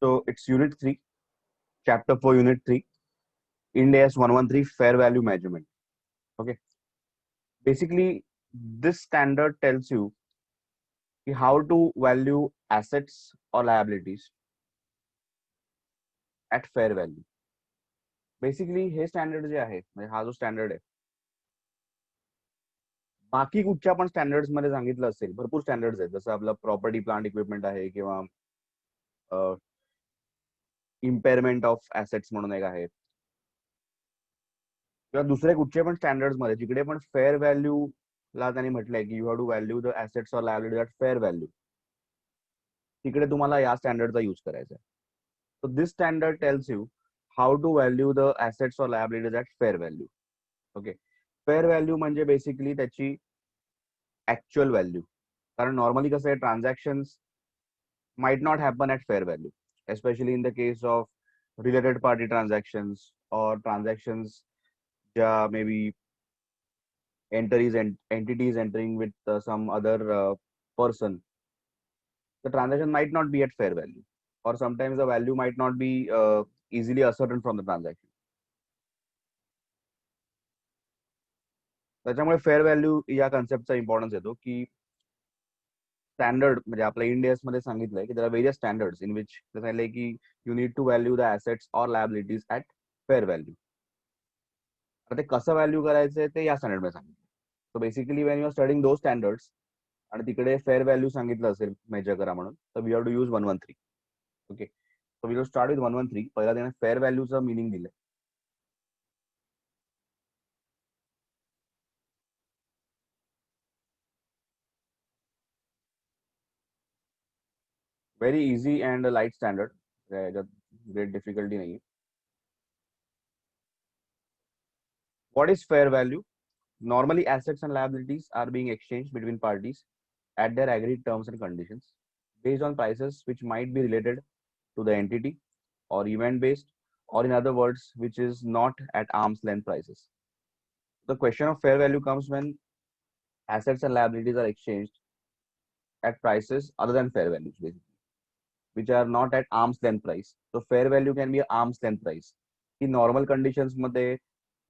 So it's Unit 3, Chapter 4, Unit 3, Ind AS 113, Fair Value Measurement. Okay. Basically, this standard tells you how to value assets or liabilities at fair value. Basically हे standard जे आहे म्हणजे हा जो standard आहे, बाकी कुठच्या पण स्टँडर्ड्स मध्ये सांगितलं असेल, भरपूर स्टँडर्ड्स आहेत, जसं आपलं प्रॉपर्टी प्लांट इक्विपमेंट आहे किंवा इम्पेअरमेंट ऑफ ऍसेट्स म्हणून एक आहे, किंवा दुसरे कुठचे पण स्टँडर्ड्स मध्ये जिकडे पण फेअर व्हॅल्यू ला त्यांनी म्हटलंय की you have to value the assets or liability at fair value, तिकडे तुम्हाला या स्टँडर्डचा यूज करायचा आहे. So this standard tells you how to value the assets or liabilities at fair value. Okay. Fair value म्हणजे बेसिकली त्याची actual value. कारण normally कसं आहे, transactions might not happen at fair value, especially in the case of related party transactions or transactions maybe entities entering with some other person. The transaction might not be at fair value, or sometimes the value might not be easily ascertained from the transaction. त्याच्यामुळे fair value या कन्सेप्टचा importance येतो की standard म्हणजे आपल्या India's मध्ये सांगितलंय की there are various standards in which सांगितलंय की you need to value the assets or liabilities at fair value. आता ते कसं व्हॅल्यू करायचंय ते या स्टँडर्ड मध्ये सांगितलं. So basically when you are studying two standards आणि तिकडे फेअर व्हॅल्यू सांगितलं असेल मेजर करा म्हणून, तर we have to use 113. Okay. So we will start with 113. पहिला त्याने फेअर व्हॅल्यूचं मिनिंग दिलंय. Very easy and light standard, याच्यात ग्रेट डिफिकल्टी नाही. What is fair value? Normally, assets and liabilities are being exchanged between parties at their agreed terms and conditions based on prices which might be related to the entity or event based, or in other words, which is not at arm's length prices. The question of fair value comes when assets and liabilities are exchanged at prices other than fair values, basically, which are not at arm's length price. So fair value can be arm's length price. In normal conditions मध्ये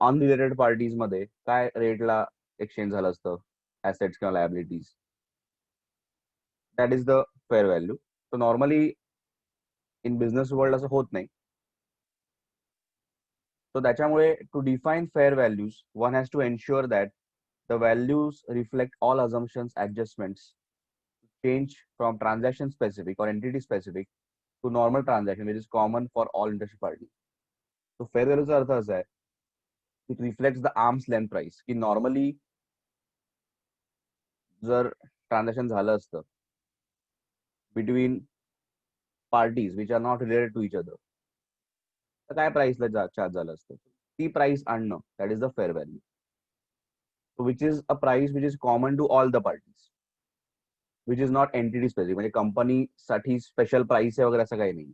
unrelated parties मध्ये काय रेटला exchange झालं असतं assets किंवा liabilities, that is the fair value. So normally in business world असं होत नाही. सो त्याच्यामुळे to define fair values one has to ensure that the values reflect all assumptions, adjustments, change from transaction specific और entity specific to normal transaction which is common for all interested party. So fair व्हॅल्यूचा अर्थ असा आहे, it reflects the arm's length price, की normally जर transaction झालं असतं between parties which are not related to each other, तर काय प्राइसला चार्ज झालं असतं, ती प्राइस आणणं, that is the fair value, which is a price which is common to all the parties, which is not entity specific. म्हणजे कंपनीसाठी special price आहे वगैरे असं काही नाही,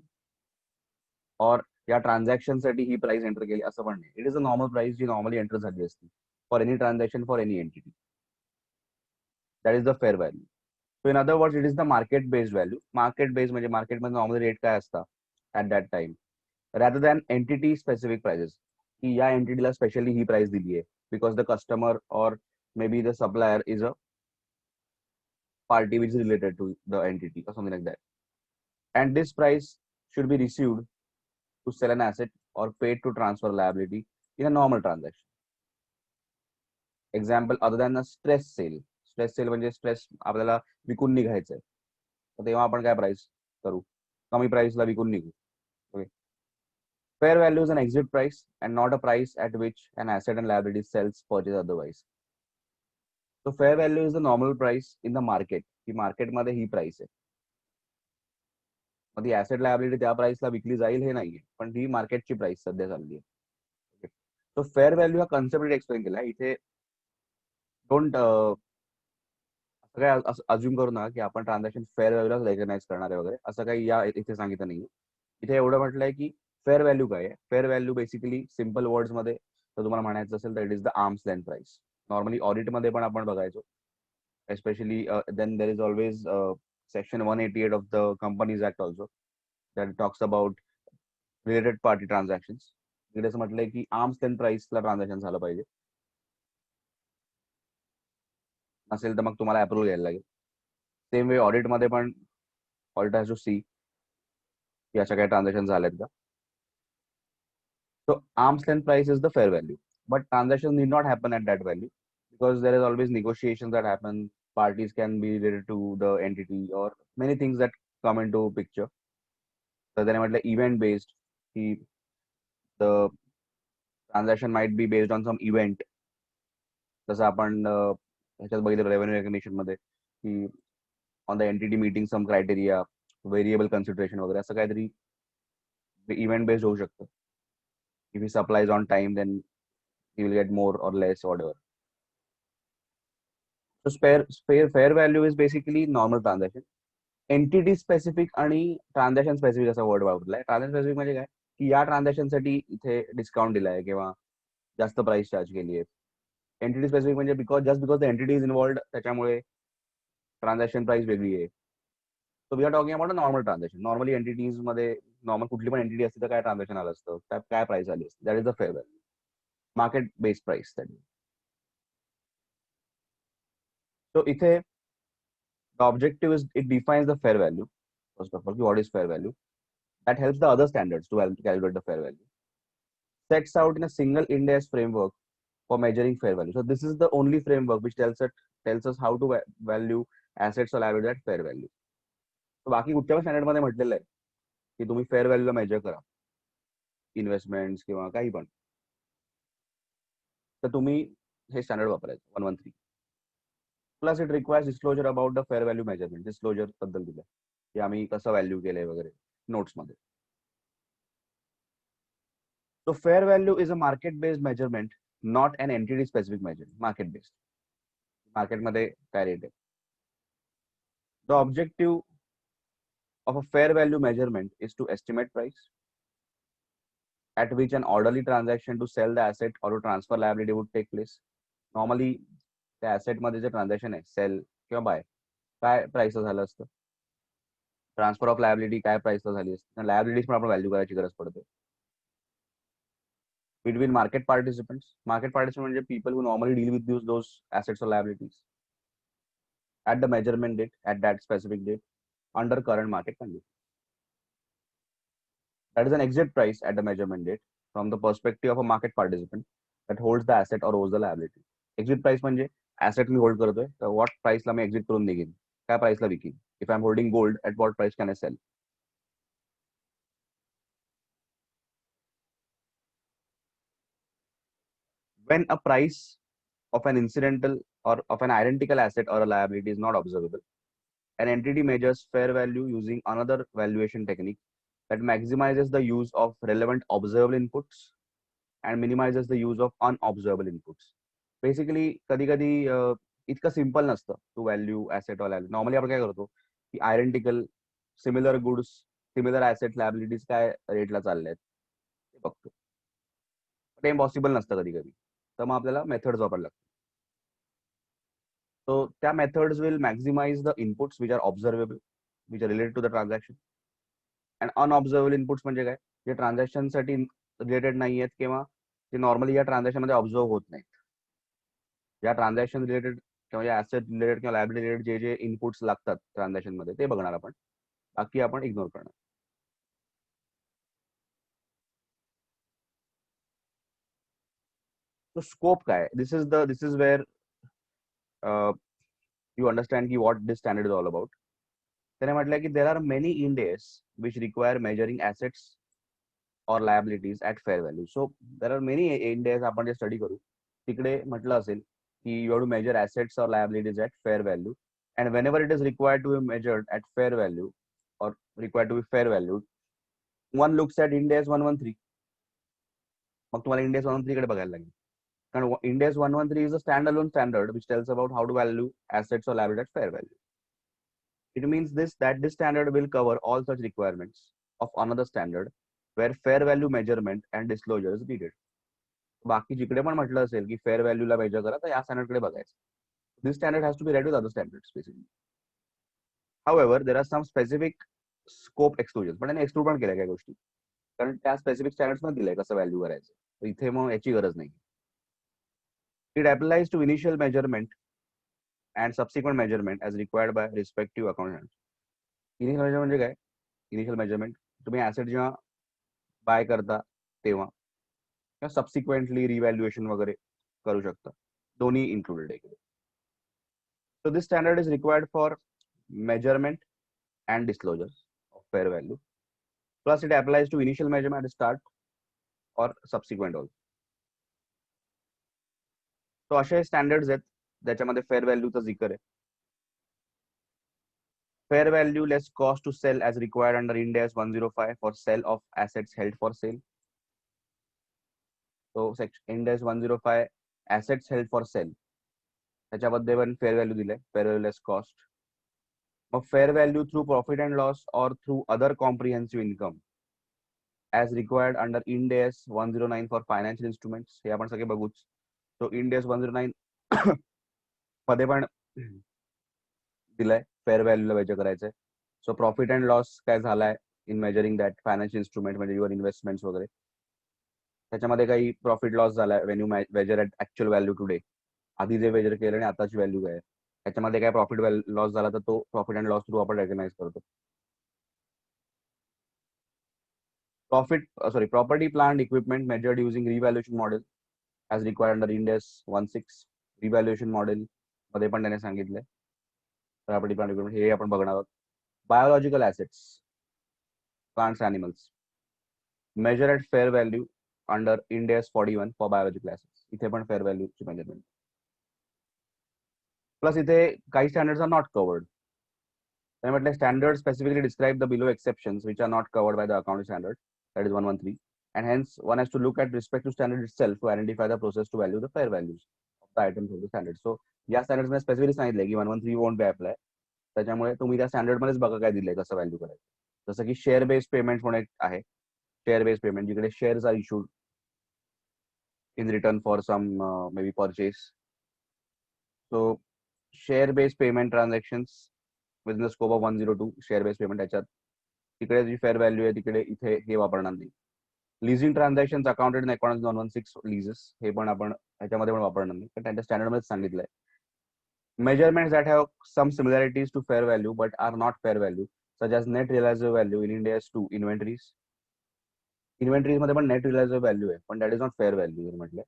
और या ट्रान्झॅक्शन साठी ही प्राइस एंटर केली असं पण नाही. It is a normal price जी नॉर्मली एंटर झाली असती for any transaction for any entity. That is the fair value. So in other words it is the market based value. Market based म्हणजे मार्केटमध्ये normally rate काय असतात at that time, rather than entity specific prices, की या एंटिटीला specially ही price दिली आहे because the customer और may be the supplier is a party which is related to the entity or something like that, and this price should be received to sell an asset or paid to transfer liability in a normal transaction. Example, other than a stress sale. Stress sale म्हणजे stress आपल्याला विकून निघायचंय, तर तेव्हा आपण काय price करू, कमी प्राइसला विकून निघू. Fair value is an exit price and not a price at which an asset and liability sells purchase otherwise. So fair value is the normal price in the market. He market मध्ये ही price आहे, मग ती asset liability त्या प्राइसला विकली जाईल हे नाहीये, पण ही मार्केटची price सध्या चालली आहे. सो फेअर व्हॅल्यू हा कन्सेप्ट एक्सप्लेन केला इथे. डोंट काय अज्युम करू नका की आपण ट्रान्झॅक्शन फेअर व्हॅल्यूलाच रेकग्नाइज करणार आहे वगैरे, असं काही या इथे सांगितलं नाहीये. इथे एवढं म्हटलंय की फेअर व्हॅल्यू काय आहे. Fair value basically simple words मध्ये तर तुम्हाला म्हणायचं असेल तर it is the arm's length price. Normally audit मध्ये पण आपण बघायचो, especially then there is always section 188 of the companies act also, that talks about related party transactions. इकडे असं म्हटलंय की आर्म्स लेंथ प्राइसला ट्रान्झॅक्शन झालं पाहिजे. नसेल तर मग तुम्हाला अप्रूव्हल घ्यायला लागेल. सेम वे ऑडिटमध्ये पण ऑडिटर हॅज टू सी की अशा काही ट्रान्झॅक्शन झालेत का. So arm's length price is the fair value, but transactions need not happen at that value because there is always negotiations that happen. Parties can be related to the entity or many things that come into picture. So then I like event based. The transaction might be based on some event. जसं आपण ह्याच्यात बघितलं revenue recognition मध्ये की on the entity meeting some criteria variable consideration वगैरे असं काहीतरी event based होऊ शकतं. If he supplies on time, then he will get more or less, whatever. So fair value is basically normal transaction. Entity specific आणि transaction specific असा word वापरलाय. Transaction specific म्हणजे काय की या ट्रान्झॅक्शन साठी इथे डिस्काउंट दिलाय किंवा जास्त प्राइस चार्ज केली आहे. एंटिटी स्पेसिफिक म्हणजे because the entity is involved त्याच्यामुळे ट्रान्झॅक्शन प्राइस वेगळी आहे. So we are talking about a normal transaction. Normally entities मध्ये नॉर्मल कुठली पण एंटिटी असते तर काय ट्रान्झॅक्शन आलं असतं, त्यात काय प्राइस आली असते. That is the fair value, market based price. So इथे the objective is it defines the fair value. First of all, what is fair value? That helps the other standards to calculate the fair value. Sets out in a single Ind AS framework for measuring fair value. So this is the only framework which tells us how to value assets or liabilities at fair value. So बाकी कुठच्या standard मध्ये म्हटलेलं आहे की तुम्ही fair व्हॅल्यूला major करा investments किंवा काही पण, तर तुम्ही हे स्टँडर्ड वापरायचं 113. Plus it requires disclosure about the fair value measurement. Disclosure बद्दल दिलं की आम्ही कसं व्हॅल्यू केलंय वगैरे नोट्स मध्ये. So fair value is a market based measurement, not an entity specific measure. Market based. Market मध्ये काय रेट आहे. The objective of a fair value measurement is to estimate price at which an orderly transaction to sell the asset or to transfer liability would take place. Normally त्या asset मध्ये जे transaction आहे cell किंवा bye काय price झालं असतं. Transfer of liability काय प्राइसला झाली असते. लायबिलिटीज पण आपण व्हॅल्यू करायची गरज पडते. Between market participants. Market participants म्हणजे people who normally deal with those assets or liabilities at the measurement date, at that specific date, under current market conditions. That is an exit price at the measurement date from the perspective of a market participant that holds the asset or owes the liability. Exit price म्हणजे asset मी hold करतोय तर what price La me exit करून निघेन, काय price La विकीन. If I'm holding gold, at what price can I sell? When a price of an incidental or of an identical asset or a liability is not observable, an entity measures fair value using another valuation technique that maximizes the use of relevant observable inputs and minimizes the use of unobservable inputs. Basically, कधी कधी इतकं simple नसतं to value asset or liability. Normally आपण काय करतो की identical similar goods similar asset liabilities काय रेटला चालले आहेत ते बघतो. ते इम्पॉसिबल नसतं कधी कधी, तर मग आपल्याला मेथड्स वापरायला लागतात. So त्या methods will maximize the inputs which are observable, which are related to the transaction. And unobservable inputs म्हणजे काय, जे ट्रान्झॅक्शन साठी रिलेटेड नाही आहेत किंवा जे नॉर्मली या ट्रान्झॅक्शन मध्ये ऑब्झर्व होत नाहीत. या ट्रान्झॅक्शन रिलेटेड किंवा या ऍसेट रिलेटेड किंवा लायबिलिटी रिलेटेड जे जे इनपुट्स लागतात ट्रान्झॅक्शन मध्ये ते बघणार आपण, बाकी आपण इग्नोर करणार. So स्कोप काय, this is where you understand ki what this standard is all about. त्याने म्हटलं की there are many Ind AS which require measuring assets or liabilities at fair value. So there are many Ind AS आपण जे study करू तिकडे म्हटलं असेल की you have to measure assets or liabilities at fair value, and whenever it is required to be measured at fair value or required to be fair valued, one looks at Ind AS 113. मग तुम्हाला Ind AS 113 कडे बघायला लागेल. कारण Ind AS 113 is a standalone standard which tells about how to value assets or liabilities at fair value. It means that this standard will cover all such requirements of another standard where fair value measurement and disclosure is needed. बाकी जिकडे पण म्हटलं असेल की fair व्हॅल्यूला major करा तर या standard कडे बघायचं. This standard has to be read with other standards basically. However, there are some specific scope exclusion, पण त्याने एक्सक्लूड पण केल्या काही गोष्टी, कारण त्या स्पेसिफिक स्टँडर्ड्स मध्ये दिलंय कसं व्हॅल्यू करायचं. तर इथे मग याची गरज नाही. It applies to initial measurement and subsequent measurement as required by respective accountant. Initial measurement म्हणजे काय? इनिशियल मेजरमेंट तुम्ही ऍसेट जेव्हा बाय करता तेव्हा, किंवा सबसिक्वेंटली रिव्हॅल्युएशन वगैरे करू शकता, दोन्ही इन्क्लुडेड आहे. So this standard is required for measurement and disclosure of fair value. Plus it applies to initial measurement at start or subsequent also. So असे स्टँडर्ड्स आहेत ज्याच्यामध्ये फेअर व्हॅल्यूचा जिकर आहे. Fair value less cost to sell as required under Ind AS 105 for sale of assets held for sale. So Ind AS 105 assets held for sale त्याच्यामध्ये पण fair value दिले, fair value less cost. मग fair value through profit and loss और through other comprehensive income as required under Ind AS 109 for financial instruments. हे आपण सगळे बघूच. So Ind AS 109 मध्ये पण दिलंय फेअर व्हॅल्यूला मेजर करायचंय. सो प्रॉफिट अँड लॉस काय झालाय in measuring that financial instrument म्हणजे युअर इन्व्हेस्टमेंट्स वगैरे, त्याच्यामध्ये काही प्रॉफिट लॉस झालाय when you measure at actual value today, आधी जे मेजर केलं आणि आताची व्हॅल्यू काय, त्याच्यामध्ये काय प्रॉफिट लॉस झाला तर तो प्रॉफिट अँड लॉस थ्रू आपण रेकग्नाइज करतो. Property, plant, equipment measured using revaluation model as required under Ind AS 16 revaluation model मध्ये पण त्याने सांगितलंय. प्रॉपर्टी, प्लांट, इक्विपमेंट हे आपण बघणार आहोत. Biological assets, plants, animals measure at fair value under Ind AS 41 for biological assets. इथे पण fair व्हॅल्यूची मेजरमेंट. प्लस इथे काही स्टँडर्ड्स आर नॉट कवर्ड. त्याने म्हटलं standard specifically describe the below exceptions which are not covered by the accounting standard, that is 113, and hence one has to look at respective standard itself to identify the process to value the fair values of the items of the standard. So या standard मध्ये specifically सांगितलंय की 113 won't be apply. त्याच्यामुळे तुम्ही त्या standard मध्येच बघा काय दिलंय कसं व्हॅल्यू करायचं. जसं की शेअर बेस्ड पेमेंट म्हणून एक आहे. शेअर बेस्ड पेमेंट जिकडे shares are issued in return for some may be purchase. So share based payment transactions within the scope of 102 share based payment, त्याच्यात तिकडे जी फेअर व्हॅल्यू आहे तिकडे इथे हे वापरणार नाही. Leasing transaction accounted in according 116 leases, हे पण आपण ह्याच्यामध्ये पण वापरणार नाही, पण त्यांच्या स्टँडर्ड मध्ये सांगितलंय. Measurements that have some similarities to fair value but are not fair value such as net realisable value in Ind AS 2 inventories. Inventories मध्ये पण नेट रिअलायझेबल व्हॅल्यू आहे, पण that is not fair value म्हटलं.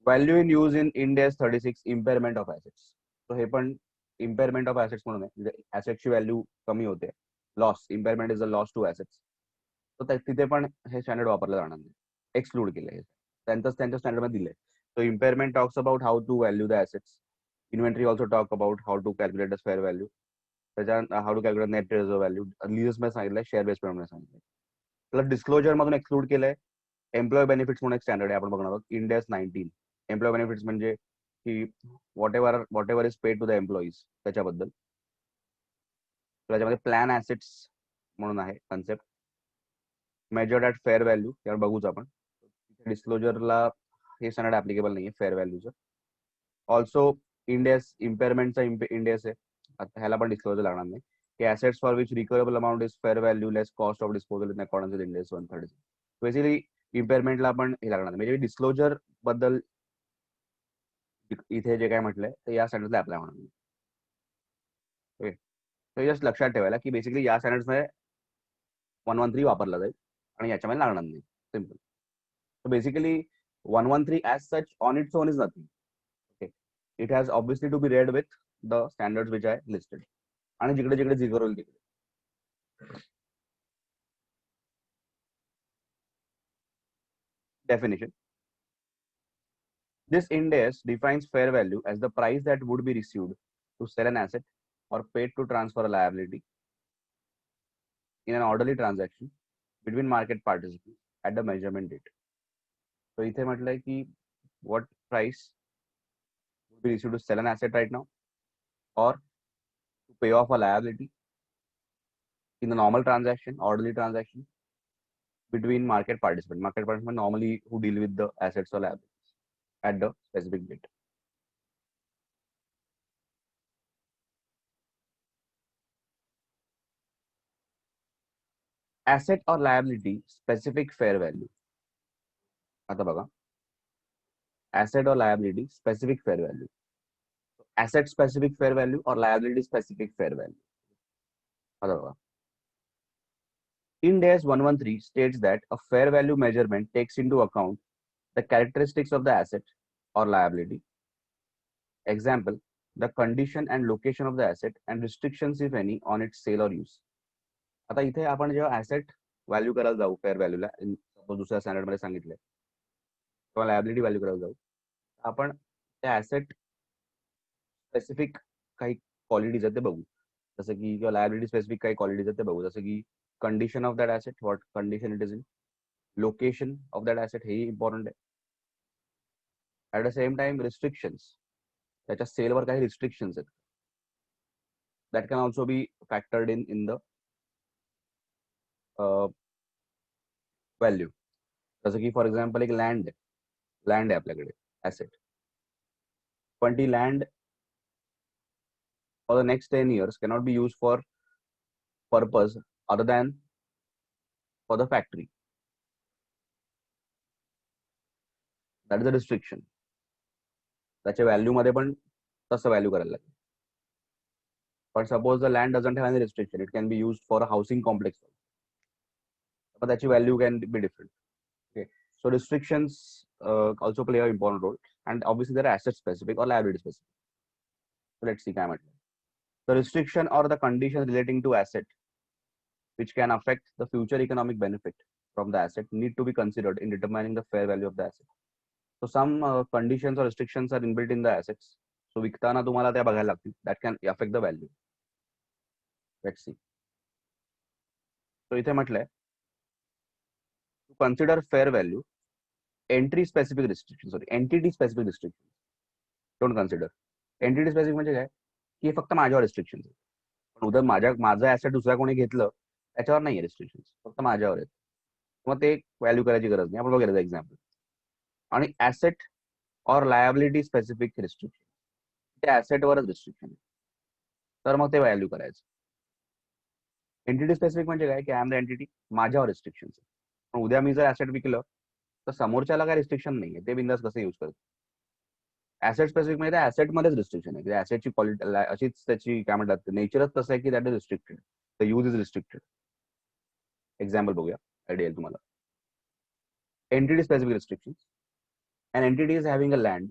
Value in use in Ind AS 36 impairment of assets. So हे पण impairment of assets म्हणून आहे, म्हणजे ऍसेटची व्हॅल्यू कमी होते. Loss, impairment is a loss to assets. तर तिथे पण हे स्टँडर्ड वापरलं जाणार नाही, एक्सक्लूड केलंय. त्यांच्या स्टँडर्ड मध्ये दिलंय. So impairment talks about how to value the assets. Inventory also talk about how to calculate the fair value. त्याच्या how to calculate net reserve value leases मध्ये सांगितलंय, शेअर बेस्ड पेमेंट मध्ये सांगितलंय. Plus disclosure मधून exclude केलंय employ benefits म्हणून एक standard आहे, आपण बघणार आहोत Ind AS 19. एम्प्लॉय बेनिफिट्स म्हणजे की whatever is paid to the employees त्याच्याबद्दल. त्याच्यामध्ये प्लॅन ऍसेट्स म्हणून आहे concept, measured at fair value, त्यावर बघूच आपण. डिस्क्लोजरला हे स्टँडर्ड ऍप्लिकेबल नाहीये फेअर व्हॅल्यूचं. ऑल्सो Ind AS इम्पेअरमेंटचा Ind AS आहे, आता ह्याला पण डिस्क्लोजर लागणार नाही. की assets for which recoverable amount is fair value less cost of disposal in accordance with Ind AS 136. Basically इम्पेअरमेंटला पण हे लागणार नाही, म्हणजे डिस्क्लोजर बद्दल इथे जे काय म्हटलंय ते या स्टँडर्डला अप्लाय होणार नाही. ओके, जस्ट लक्षात ठेवायला की बेसिकली या स्टँडर्ड मध्ये 113 वापरला जाईल आणि याच्यामध्ये लागणार नाही. Simple. So basically 113 as such on its own is nothing. Okay, it has obviously to be read with the standards which I listed. आणि जिकडे जिकडे जिकर होईल तिकडे. Definition. This Ind AS defines fair value as the price that would be received to sell an asset or paid to transfer a liability in an orderly transaction between market participants at the measurement date. So इथे म्हटलंय की what price would be received to sell an asset right now or to pay off a liability in the normal transaction, orderly transaction between market participants. Market participants normally who deal with the assets or liabilities at the specific date. Asset और liability specific fair value. आता बघा, asset और liability specific fair value. asset specific fair value or liability specific fair value. आता बघा, Ind AS 113 states that a fair value measurement takes into account the characteristics of the asset or liability. Example, the condition and location of the asset and restrictions, if any, on its sale or use. आता इथे आपण जेव्हा asset value करायला जाऊ fair व्हॅल्यूला, suppose दुसऱ्या standard मध्ये सांगितलंय, किंवा लायबिलिटी व्हॅल्यू करायला जाऊ, आपण त्या ऍसेट स्पेसिफिक काही क्वालिटीज आहेत ते बघू. जसं की किंवा लायबिलिटी स्पेसिफिक काही क्वालिटीज आहेत ते बघू. जसं की condition of that asset, what condition it is in, location of that asset, हेही इम्पॉर्टंट आहे. At the same time restrictions, त्याच्या सेलवर काही रिस्ट्रिक्शन्स आहेत, that can also be factored in the value. जसं की फॉर एक्झाम्पल एक लँड आहे आपल्याकडे ऍसेट, पण ती land for the next 10 years cannot be used for purpose other than for the factory. That is a restriction. त्याच्या value मध्ये पण तसं व्हॅल्यू करायला लागेल. But suppose the land doesn't have any restriction, it can be used for a housing complex, but त्याची value can be different. Okay, so restrictions also play an important role, and obviously they are asset specific or liability specific. So let's see काय म्हटलं. The restriction or the condition relating to asset which can affect the future economic benefit from the asset need to be considered in determining the fair value of the asset. So some conditions or restrictions are inbuilt in the assets. So विकताना तुम्हाला त्या बघायला लागतील. That can affect the value. Let's see. So इथे म्हटलंय, to consider fair value, entity specific restrictions don't consider. Entity specific म्हणजे काय, की हे फक्त माझ्यावर रिस्ट्रिक्शन्स आहेत. पण उद्या माझं ऍसेट दुसऱ्या कोणी घेतलं त्याच्यावर नाही रिस्ट्रिक्शन्स, फक्त माझ्यावर आहेत. मग ते व्हॅल्यू करायची गरज नाही. आपण बघायचं एक्झाम्पल. आणि ऍसेट और लायबिलिटी स्पेसिफिक रिस्ट्रिक्शन, त्या ऍसेटवरच रिस्ट्रिक्शन आहे, तर मग ते व्हॅल्यू करायचं. एंटिटी स्पेसिफिक म्हणजे काय, की आय एम द एंटिटी, माझ्यावर रिस्ट्रिक्शन्स आहे. पण उद्या मी जर ऍसेट विकलं तर समोरच्याला काय रिस्ट्रिक्शन नाहीये, ते बिंदास कसं युज करतो. ऍसेट स्पेसिफिक म्हणजे त्या ऍसेटमध्येच रिस्ट्रिक्शन आहे. ऍसेटची क्वालिटी अशीच, त्याची काय म्हणतात, नेचरच तसं आहे की that is restricted, the use is restricted. Example बघूया, आयडिया येईल तुम्हाला. Entity specific restrictions. An entity is having a land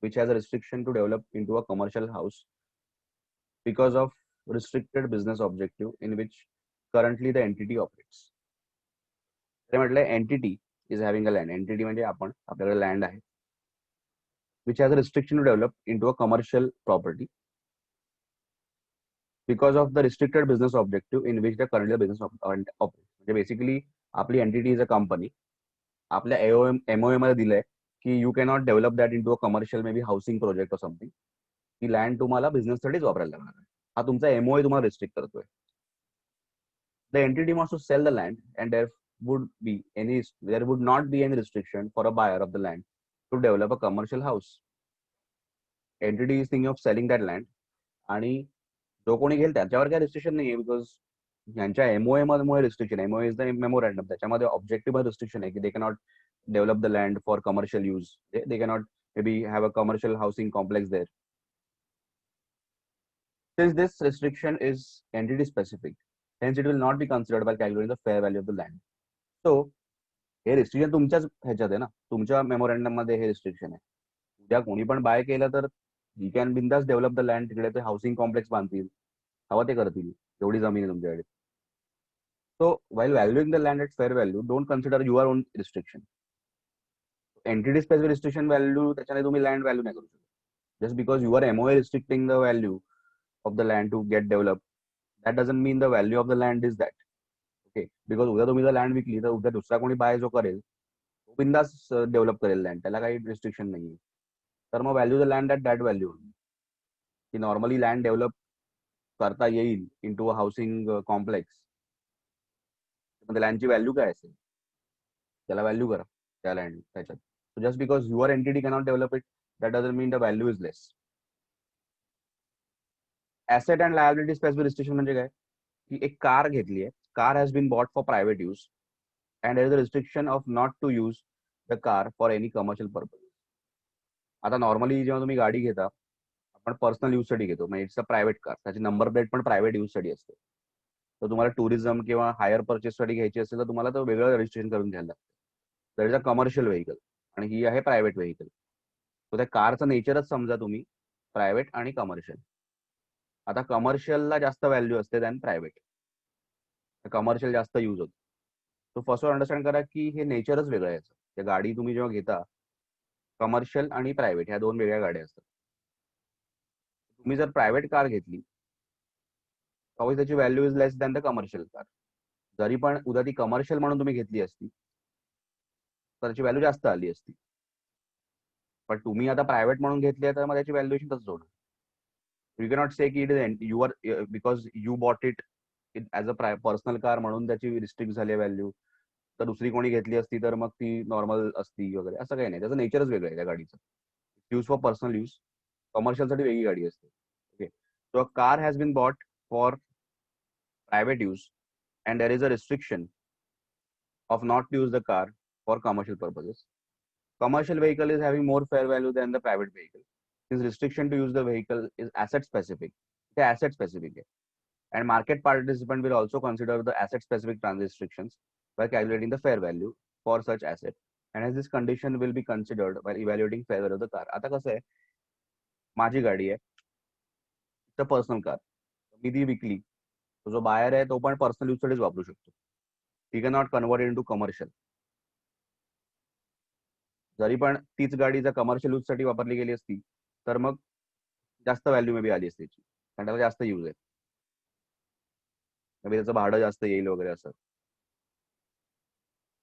which has a restriction to develop into a commercial house because of restricted business objective in which currently the entity operates. ते म्हटलंय entity is having a land. Entity म्हणजे आपण, आपल्याकडे land आहे, which has a restriction to develop into a commercial property because of the restricted business objective in which the currently business operates. म्हणजे basically आपली entity is a company. आपल्या MOA मध्ये दिलंय की you cannot develop that into a commercial may be housing project or something. ती land तुम्हाला बिझनेससाठीच वापरायला लागणार आहे. हा तुमचा MOA तुम्हाला रिस्ट्रिक्ट करतोय. The entity must to sell the land and there would not be any restriction for a buyer of the land to develop a commercial house. Entity is thinking of selling that land, आणि जो कोणी घेईल त्याच्यावर काय restriction नाहीये, because यांच्या MOA मध्ये restriction. MOA is the memorandum, त्याच्यामध्ये ऑब्जेक्टिव्ह रिस्ट्रिक्शन आहे की दे cannot develop the land for commercial use. They cannot maybe have a commercial housing complex there. Since this restriction is entity specific, hence it will not be considered while calculating the fair value of the land. So हे restriction तुमच्याच ह्याच्यात आहे ना, तुमच्या memorandum मध्ये हे restriction आहे. उद्या कोणी पण बाय केलं तर ही कॅन बिंदास डेव्हलप द लँड, तिकडे ते हाऊसिंग कॉम्प्लेक्स बांधतील, हवा ते करतील, एवढी जमीन आहे तुमच्याकडे. So while valuing the land at fair value, don't consider your own restriction. Entity specific restriction value, त्याच्याने तुम्ही लँड व्हॅल्यू नाही करू शकत. Just because your MOA restricting the value of the land to get develop, that doesn't mean the value of the land is that. Okay, because उद्या तुम्ही जर land विकली तर उद्या दुसरा कोणी बाय जो करेल तो बिंदास डेव्हलप करेल लँड, त्याला काही रिस्ट्रिक्शन नाही. तर मग value the land at that value, की नॉर्मली लँड डेव्हलप करता येईल into a housing complex, लँडची व्हॅल्यू काय असेल त्याला व्हॅल्यू करा त्या लँड त्याच्यात. So just because your entity cannot develop it, that doesn't mean the value is less. Asset and liability specific restriction म्हणजे काय, की एक कार घेतली आहे, car has been bought for private use and there is a restriction of not to use the car for any commercial purpose. आता normally जेव्हा तुम्ही गाडी घेता आपण पर्सनल यूज साठी घेतो, म्हणजे इट्स अ प्रायव्हेट कार, त्याची नंबर प्लेट पण प्रायव्हेट यूज साठी असते. तर तुम्हाला टुरिझम किंवा हायर परचेस साठी घ्यायची असेल तर तुम्हाला तो वेगळं रजिस्ट्रेशन करून घ्यायला लागतं. That is a commercial vehicle आणि ही आहे प्रायव्हेट व्हेकल. तर त्या कारचं नेचरच समजा तुम्ही प्रायव्हेट आणि कमर्शियल. आता कमर्शियलला जास्त व्हॅल्यू असते दॅन प्रायव्हेट, कमर्शियल जास्त यूज होतो. तो फर्स्ट अंडरस्टँड करा की हे नेचरच वेगळं आहे याचं. त्या गाडी तुम्ही जेव्हा घेता, कमर्शियल आणि प्रायव्हेट ह्या दोन वेगळ्या गाड्या असतात. तुम्ही जर प्रायव्हेट कार घेतली तर त्याची value is less than the commercial car. जरी पण उद्या ती कमर्शियल म्हणून तुम्ही घेतली असती तर त्याची व्हॅल्यू जास्त आली असती. पण तुम्ही आता प्रायव्हेट म्हणून घेतली आहे तर मग त्याची व्हॅल्युएशन तसंच होणार. यू कॅनॉट से की it is you are because you bought it as a personal car म्हणून त्याची रिस्ट्रिक्ट झाली व्हॅल्यू, तर दुसरी कोणी घेतली असती तर मग ती नॉर्मल असती वगैरे, असं काही नाही. त्याचं नेचरच वेगळं आहे त्या गाडीचं. Use for personal use, commercial साठी वेगळी गाडी असते. Okay, so a car has been bought for private use and there is a restriction of not to use the car for commercial purposes. Commercial vehicle is having more fair value than the private vehicle. This restriction to use the vehicle is asset specific. The asset specific. And market participant will also consider the asset specific restrictions by calculating the fair value for such asset. And as this condition will be considered while evaluating fair value of the car. आता कसं आहे, माझी गाडी आहे, it's a personal car, मी ती विकली, तो जो buyer आहे तो पण पर्सनल यूज साठीच वापरू शकतो. He can not convert into commercial. जरी पण तीच गाडी जर कमर्शियल यूज साठी वापरली गेली असती तर मग जास्त व्हॅल्यू मे बी आली असती त्याची, कारण त्याला जास्त यूज आहे, मे बी त्याचं भाडं जास्त येईल वगैरे असं.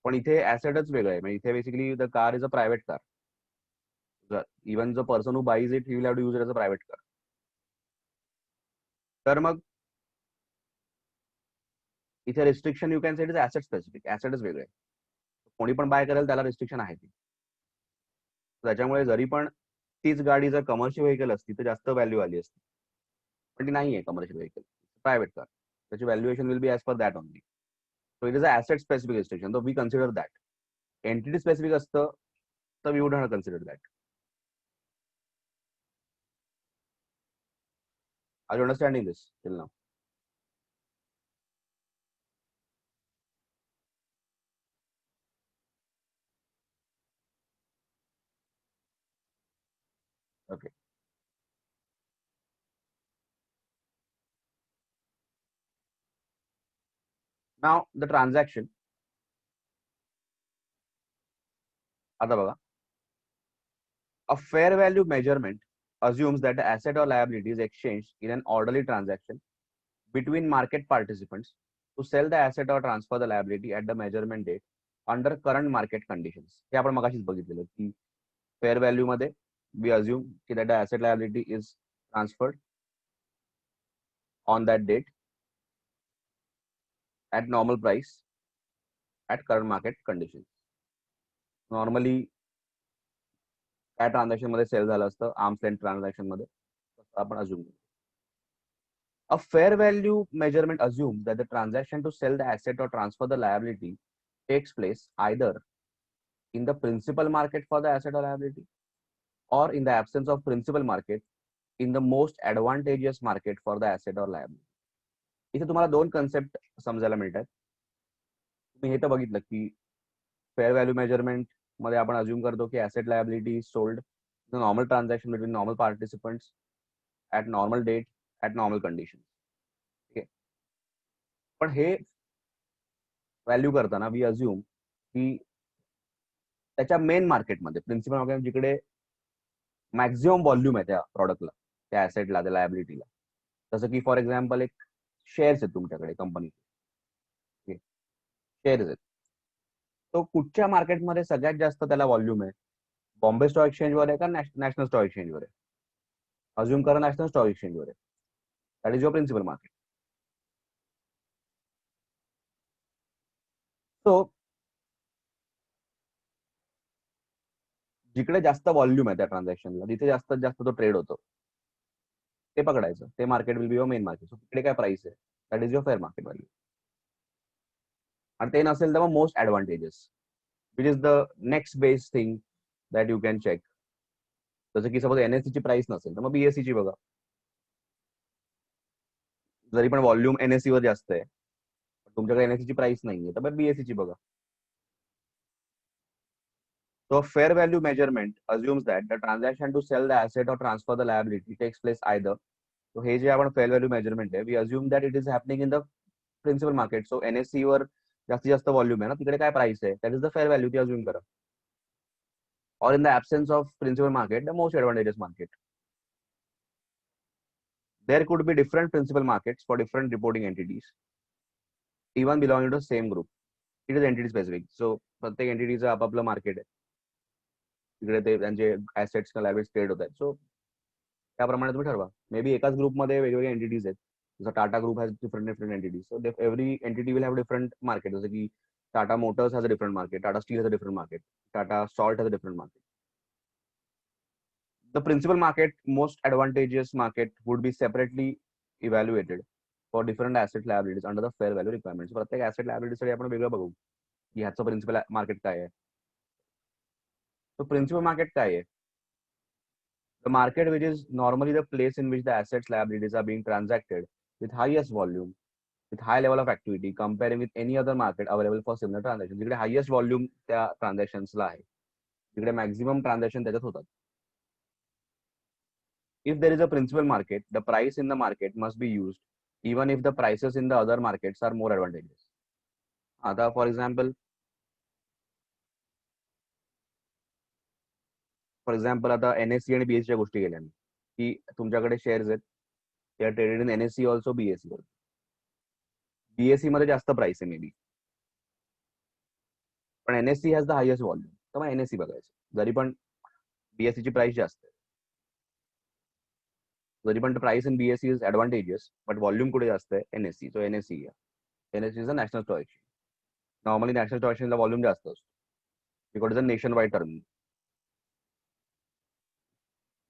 पण इथे ऍसेटच वेगळं आहे. म्हणजे इथे basically the car is a private car. Even the person who buys it he will have to use it as a private car. तर मग इथे restriction you can say it is asset specific. ऍसेटच वेगळे आहे, कोणी पण bye करेल त्याला रिस्ट्रिक्शन आहे ती. त्याच्यामुळे जरी पण तीच गाडी जर कमर्शियल व्हेकल असती तर जास्त व्हॅल्यू आली असती, पण ती नाही आहे कमर्शियल व्हेकल, प्रायव्हेट कार. त्याची valuation will be as per that only. So it is a asset specific restriction. So we consider that. Entity specific असतं तर we would not consider that. Are you understanding this till now? Okay. Now the transaction. आता बघा, a fair value measurement assumes that the asset or liability is exchanged in an orderly transaction between market participants to sell the asset or transfer the liability at the measurement date under current market conditions. हे आपण मगाशीच बघितलेलं की fair value मध्ये we assume that the asset liability is transferred on that date at normal price at current market conditions. Normally काय transaction मध्ये cell झालं असतं, arms length transaction मध्ये, आपण assume. A fair value measurement assumes that the transaction to sell the asset or transfer the liability takes place either in the principal market for the asset or liability or in the absence of principal market in the most advantageous market for the asset or liability. इथे तुम्हाला दोन concept समजायला मिळतात. तुम्ही हे तर बघितलं की fair value measurement मध्ये आपण अज्युम करतो की asset liability sold the normal transaction between normal participants at normal date at normal condition. ठीक आहे, पण हे व्हॅल्यू करताना वी अज्युम की त्याच्या मेन मार्केटमध्ये, प्रिन्सिपल मार्केट जिकडे मॅक्झिमम व्हॉल्यूम आहे त्या प्रॉडक्टला, त्या ऍसेटला, त्या लायबिलिटीला. जसं की फॉर एक्झाम्पल एक शेअर्स आहेत तुमच्याकडे कंपनीचे, शेअर्स आहेत, तो कुठच्या मार्केटमध्ये सगळ्यात जास्त त्याला व्हॉल्यूम आहे? बॉम्बे स्टॉक एक्सचेंजवर आहे का नॅशनल स्टॉक एक्सचेंजवर आहे? अज्युम करा नॅशनल स्टॉक एक्सचेंजवर आहे. That is your principal market. So जिकडे जास्त व्हॉल्यूम आहे त्या ट्रान्झॅक्शनला, जिथे जास्तीत जास्त तो ट्रेड होतो, ते पकडायचं. ते market will be your main market. So तिकडे काय प्राइस आहे, that is your fair market value. आणि ते नसेल तर मग most advantages, which is the next best thing that you can check. जसं की सपोज एनएससी ची प्राइस नसेल तर मग बीएससी ची बघा. जरी पण व्हॉल्यूम एनएससी वर जास्त आहे, तुमच्याकडे एनएससी ची प्राइस नाहीये तर मग बीएससी ची बघा. So fair value measurement assumes that the transaction to sell the asset or transfer the liability takes place either. So हे जे आपण fair value measurement आहे, we assume that it is happening in the principal market. So NSE वर जास्तीत जास्त volume आहे ना, तिकडे काय price आहे, that is the fair value ती अज्युम करा. Or in the absence of principal market, the most advantageous market. There could be different principal markets for different reporting entities, even belonging to the same group. It is entity specific. So प्रत्येक एंटिटीचं आपापलं market आहे, तिकडे ते त्यांचे assets का liabilities trade होत आहेत. सो त्याप्रमाणे तुम्ही ठरवा. मे बी एकाच ग्रुपमध्ये वेगवेगळे एंटिटीज आहेत. जसं Tata group has different entities. So every entity will have different market. जसं की Tata Motors has a different market, Tata steel has a different market, Tata salt has a different market. The principal market, most advantageous market, would be separately evaluated for different asset liabilities under the fair value requirements. प्रत्येक asset liability साठी आपण वेगळं बघू की ह्याचं principal market काय आहे. तो प्रिन्सिपल मार्केट काय आहे? The market, which is normally the place in which the assets liabilities are being transacted with highest volume, with high level of activity, comparing with any other market available for similar transactions. जिकडे highest volume त्या transactions ला आहे, तिकडे maximum transaction त्याच्यात होतात. If there is a principal market, the price in the market must be used, even if the prices in the other markets are more advantageous. आता for example आता NSC आणि BSC च्या गोष्टी केल्या मी, की तुमच्याकडे शेअर्स आहेत, ते are traded in NSC also BSC also. BSC मध्ये जास्त प्राइस आहे मे बी, पण NSC has the highest volume, तर मग एनएससी बघायचं. जरी पण बीएससी ची प्राइस जास्त आहे, जरी पण price in BSC is advantageous, but volume कुठे जास्त आहे, NSC. So NSC NSC is a national stock exchange. Normally national stock एक्सचेंजला व्हॉल्यूम जास्त असतो, because is a nationwide term.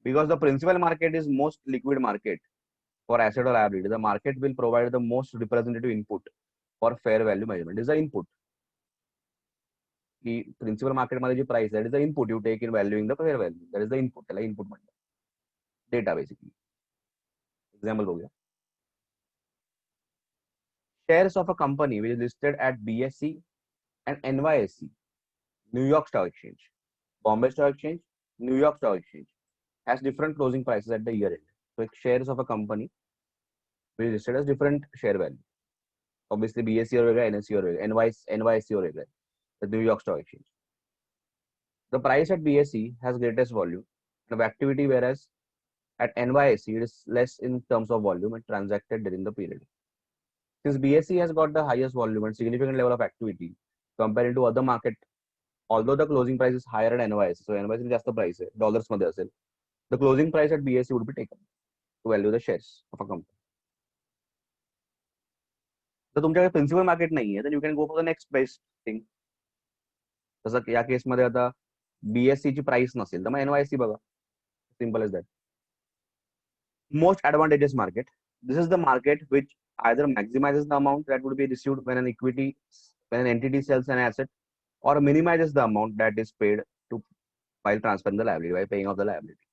Because the principal market is most liquid market for asset or liability, the market will provide the most representative input for fair value measurement. Is the input की principal market मध्ये जी price आहे, is the input you take in valuing the fair value. That is the input. त्याला input म्हणतात. Data basically. Example बघूया. Shares of a company which is listed at BSC and NYSC, New York stock exchange, Bombay stock exchange, New York stock exchange, has different closing prices at the year end. So shares of a company will be listed as different share value. Obviously BSE or NSE or NYSE or the New York Stock Exchange. The price at BSE has greatest volume of activity, whereas at NYSE it is less in terms of volume and transacted during the period. Since BSE has got the highest volume and significant level of activity compared to other market, although the closing price is higher at NYSE, so NYSE जास्त price आहे, dollars मध्ये असेल, the closing price at BSE would be taken to value the shares of a company. तर तुमच्याकडे principal market नाहीये, तर you can go for the next best thing. जसं या केसमध्ये आता बीएससी ची प्राइस नसेल तर मग एनवायसी बघा. Simple is that. Most advantages market. This is the market which either maximizes the amount that would be received when an entity sells an asset, or minimizes the amount that is paid to while transferring the liability, by paying off the liability.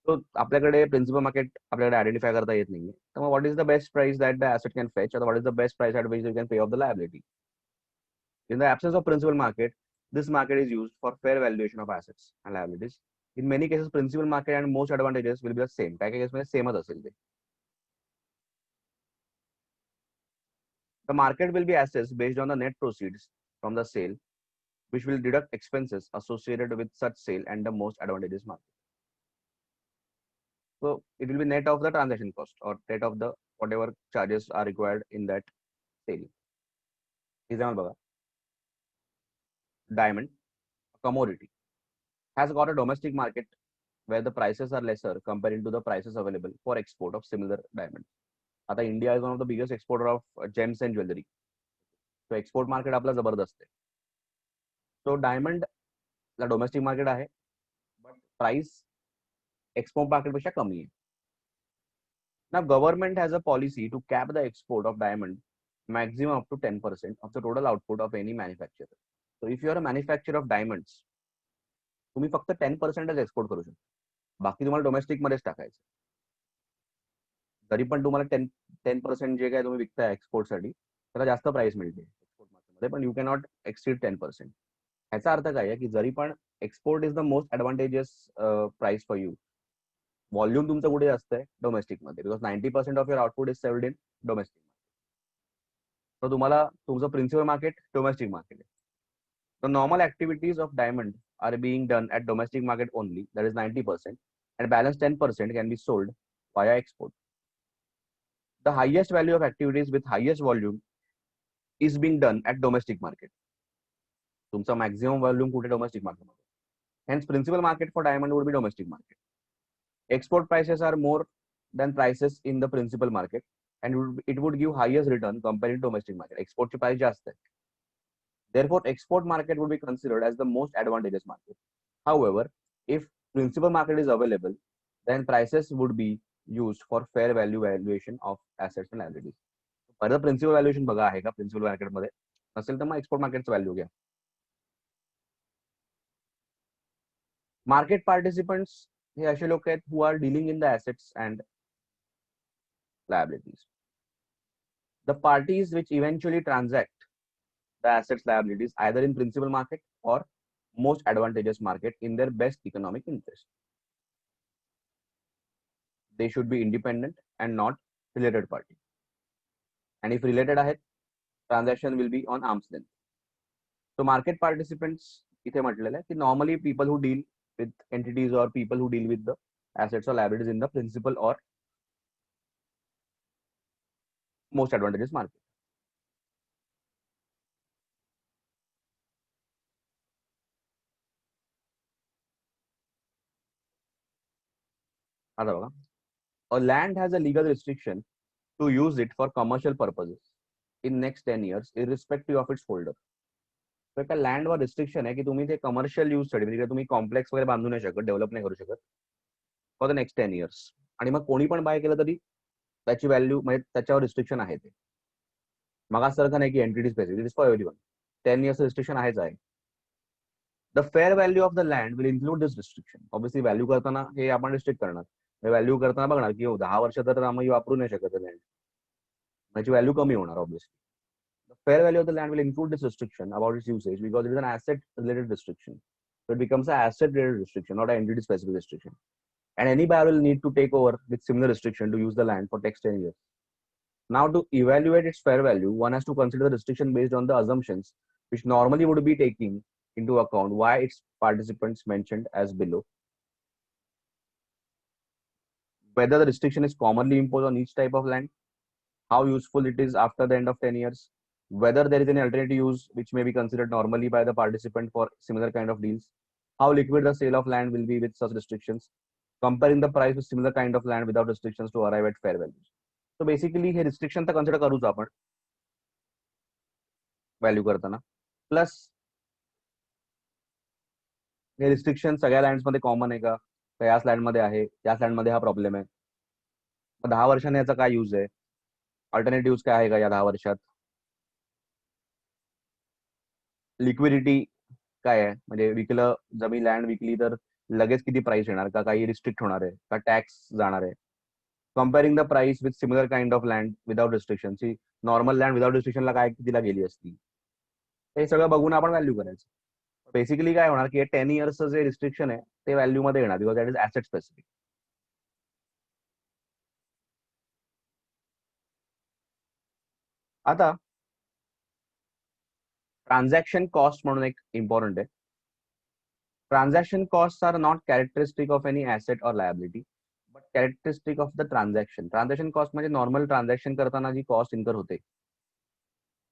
So आपल्याकडे principal market आपल्याकडे identify करता येत नाहीये, तर मग what is the best price that the asset can fetch, or what is the best price at which you can pay off the liability. In the absence of principal market, this market is used for fair valuation of assets and liabilities. In many cases, principal market and most advantages will be the same. काही केसमध्ये सेमच असेल ते. The market will be assessed based on the net proceeds from the sale, which will deduct expenses associated with such sale and the most advantageous market. So it will be net of the transaction cost, or net of the whatever charges are required in that sale. Example बघा. Diamond, a commodity, has got a domestic market where the prices are lesser compared to the prices available for export of similar diamonds. आता India is one of the biggest exporter of gems and jewelry. So export market आपला जबरदस्त आहे. So diamond ला domestic market आहे, but price export market पेक्षा कमी आहे. Now government has a policy to cap the export of diamond maximum up to 10% of the total output of any manufacturer. So if you are a manufacturer of diamonds, तुम्ही फक्त 10% export करू शकता, बाकी तुम्हाला domestic मध्येच टाकायचं. जरी पण तुम्हाला 10% जे काय तुम्ही विकताय एक्सपोर्टसाठी त्याला जास्त प्राइस मिळते एक्सपोर्ट मार्केटमध्ये, पण यू कॅन नॉट एक्सीड 10%. ह्याचा अर्थ काय आहे की जरी पण export is the most advantageous price for you, volume तुमचं कुठे जास्त आहे डोमेस्टिक मध्ये, because 90% of your output is sold in domestic. तर तुम्हाला तुमचं प्रिन्सिपल मार्केट डोमेस्टिक मार्केट आहे. The normal activities of diamond are being done at domestic market only, that is 90%, and balance 10% can be sold via export. The highest value of activities with highest volume is being done at domestic market. तुमचा maximum volume कुठे domestic market मध्ये. Hence, principal market for diamond would be domestic market. Export prices are more than prices in the principal market, and it would give highest return compared to domestic market. Export ची price जास्त आहे. Therefore, export market would be considered as the most advantageous market. However, if principal market is available, then prices would be used for fair value valuation of assets and liabilities. पहिलं principal valuation बघा आहे का principal मार्केटमध्ये, नसेल तर मग export मार्केटचं value घ्या. मार्केट पार्टिसिपंट्स हे असे लोक आहेत who are dealing in the assets and liabilities. The parties which eventually transact the assets liabilities either in principal market or most advantageous market in their best economic interest. They should be independent and not related party. And if related ahead, transaction will be on arm's length. So market participants इथे म्हटलेलं आहे की normally people who deal with entities or people who deal with the assets or liabilities in the principal or most advantageous market. आता बघा, a land has a legal restriction to use it for commercial purposes in next 10 years irrespective of its holder. तर एका लँडवर restriction आहे की तुम्ही ते commercial use साठी म्हणजे तुम्ही कॉम्प्लेक्स वगैरे बांधू नाही शकत, डेव्हलप नाही करू शकत फॉर द नेक्स्ट 10 इयर्स. आणि मग कोणी पण बाय केलं तरी त्याची व्हॅल्यू म्हणजे त्याच्यावर रिस्ट्रिक्शन आहे. ते मग सारखं नाही की entity specific, it is for everyone. 10 years restriction आहेच आहे. The fair value of the land will include this restriction. Obviously value करताना हे आपण रिस्ट्रिक्ट करणार, व्हॅल्यू करताना बघणार की 10 वर्ष तर आम्ही वापरू नाही शकत लँड, त्याची व्हॅल्यू कमी होणार obviously. The fair value of the land will include this restriction about its usage because it is an asset-related restriction. So it becomes an asset-related restriction, not an entity-specific restriction. And any buyer will need to take over with similar restriction to use the land for next 10 years. Now, to evaluate its fair value, one has to consider the restriction based on the assumptions which normally would be taking into account why its participants mentioned as below. Whether the restriction is commonly imposed on each type of land, how useful it is after the end of 10 years, whether there is any alternative use which may be considered normally by the participant for similar kind of deals, how liquid the sale of land will be with such restrictions, comparing the price with similar kind of land without restrictions to arrive at fair values. So basically hey restriction तर consider करूच आपण value करताना, plus हे restriction सगळ्या lands मध्ये common आहे का, याच land मध्ये आहे, याच लँड मध्ये हा प्रॉब्लेम आहे, 10 वर्षाने याचा काय यूज आहे, अल्टरनेटिव्ह काय आहे का या 10 वर्षात, लिक्विडिटी काय आहे, म्हणजे विकलं जमीन लँड विकली तर लगेच किती प्राइस येणार का, काही रिस्ट्रिक्ट होणार आहे का, टॅक्स जाणार आहे. Comparing the price with similar kind of land without restriction, ची नॉर्मल लँड विदाउट रिस्ट्रिक्शनला काय कितीला गेली असती, हे सगळं बघून आपण व्हॅल्यू करायचं. बेसिकली काय होणार की 10 इयर्सचं जे रिस्ट्रिक्शन आहे ते व्हॅल्यू मध्ये येणार because that is asset specific. आता ट्रान्झॅक्शन कॉस्ट म्हणून एक इम्पॉर्टंट आहे. Transaction costs are not characteristic of any asset or liability, but characteristic of the transaction. Transaction cost म्हणजे नॉर्मल ट्रान्झॅक्शन करताना जी कॉस्ट इन्कर होते,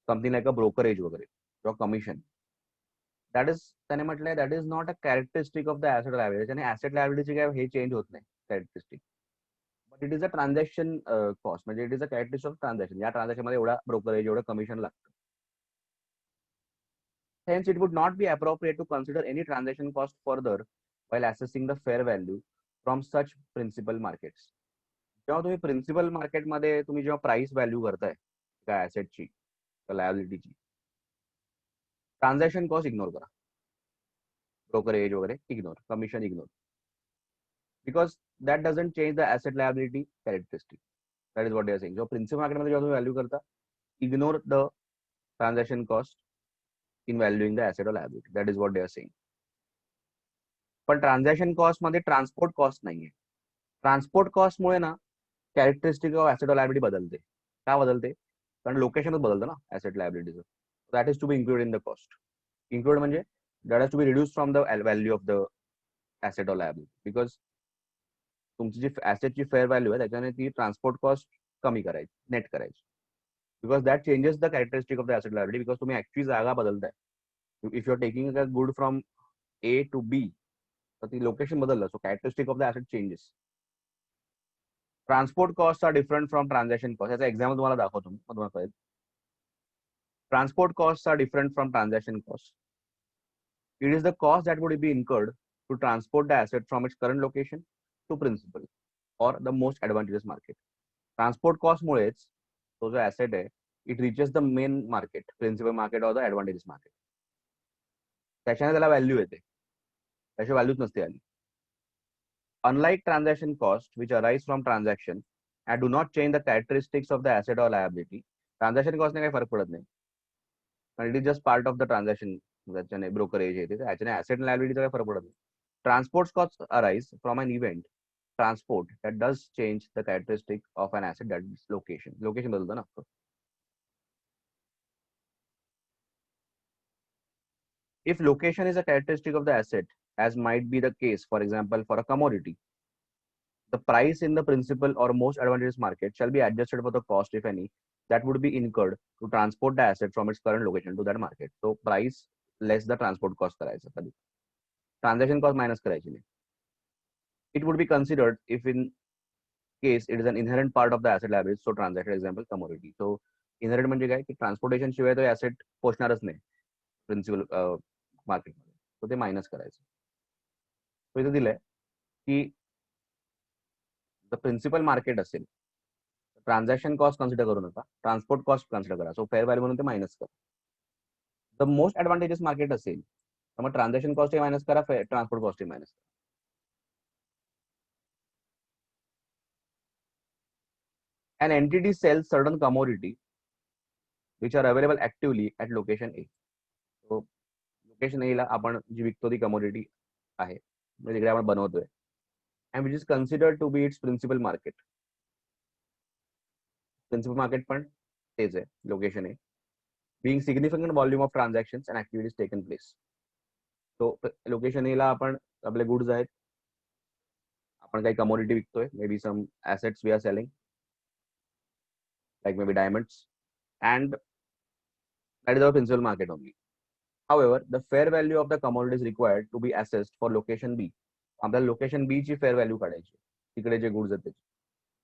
समथिंग लाईक अ ब्रोकरेज वगैरे किंवा कमिशन, दॅट इज त्याने म्हटलंय that is not a characteristic of the asset liability. आणि asset लायबिलिटीची काय हे चेंज होत नाही characteristic, but it is a transaction cost, म्हणजे it is a characteristic of transaction. या ट्रान्झॅक्शन मध्ये एवढा ब्रोकरेज एवढं कमिशन लागतं. Hence, it would not be appropriate to consider any transaction cost further while assessing the fair value from such principal markets. जेव्हा तुम्ही principal मार्केटमध्ये तुम्ही जेव्हा प्राइस व्हॅल्यू करताय त्या ऍसेटची, लायबिलिटीची. ट्रान्झॅक्शन कॉस्ट इग्नोर करा, ब्रोकरेज वगैरे ignore, commission ignore, because that doesn't change the asset liability characteristic. That is what they are saying. जो प्रिन्सिपल मार्केटमध्ये जेव्हा तुम्ही व्हॅल्यू करता, ignore the transaction cost in valuing the asset or liability. That is what they are saying. पण transaction cost मध्ये transport cost नाहीये. Transport cost मुळे ना characteristic of asset or liability बदलते. का बदलते? कारण लोकेशनच बदलतं ना ऍसेट लायबिलिटीचं. That is to be include in the cost. Include म्हणजे that has to be reduce from the value of the asset or liability. Because तुमची जी ऍसेटची फेअर व्हॅल्यू आहे त्याच्याने ती ट्रान्सपोर्ट कॉस्ट कमी करायची, नेट करायची. Because that changes the characteristic of the asset liability. Because तुम्ही ऍक्च्युअली जागा बदलताय. If you are taking a good from A to B, तर ती लोकेशन बदललं, so characteristic of the asset changes. Transport cost are different from transaction cost. याचा example तुम्हाला दाखवतो मी, मग तुम्हाला कळेल. Transport costs are different from transaction costs. It is the cost that would be incurred to transport the asset from its current location to principal or the most advantageous market. Transport cost मुळेच तो जो asset आहे, it reaches the main market, principal market or the advantageous market. त्याच्याने त्याला value येते, त्याची व्हॅल्यूच नसते आली. Unlike transaction costs which arise from transaction and do not change the characteristics of the asset or liability, transaction cost ने काही फरक पडत नाही. It is just part of the transaction. त्याच्याने ब्रोकरेज येते, त्याच्याने ऍसेट लायबिलिटीचा काही फरक पडत नाही. Transport cost arise from an event transport that does change the characteristic of an asset, that is location. Location बदलतं ना. If location is a characteristic of the asset, as might be the case, for example, for a commodity, the price in the principal or most advantageous market shall be adjusted for the cost, if any, that would be incurred to transport the asset from its current location to that market. So price less the transport cost करायचं, कधी transaction cost minus करायची नाही. It would be considered if in case it is an inherent part of the asset liability. So transaction example commodity. So inherent म्हणजे काय की transportation शिवाय तो asset पोहोचणारच नाही प्रिन्सिपल मार्केटमध्ये, तो ते मायनस करायचं. तो इथे दिलंय की द प्रिन्सिपल मार्केट असेल, ट्रान्झॅक्शन कॉस्ट कन्सिडर करू नका, ट्रान्सपोर्ट कॉस्ट कन्सिडर करा. सो फेअर व्हॅल्यू म्हणून ते मायनस करा. द मोस्ट ऍडव्हान्टेजेस मार्केट असेल तर मग ट्रान्झॅक्शन कॉस्ट मायनस करा, ट्रान्सपोर्ट कॉस्ट मायनस करा. An entity sells certain commodity which are available actively at location A. So location A ला आपण जी विकतो ती कमोडिटी आहे, म्हणजे तिकडे आपण बनवतोय, and which is considered to be its principal market. Principal market पण तेच आहे, लोकेशन आहे. Being significant volume of transactions and activities taken place. So location A ला आपण आपले गुड्स आहेत, आपण काही कमोडिटी विकतोय, maybe some assets we are selling, like maybe diamonds, and that is our principal market only. However, the fair value of the commodity is required to be assessed for location B. आपल्याला location B ची fair value काढायची, तिकडे जे goods आहेत त्याची,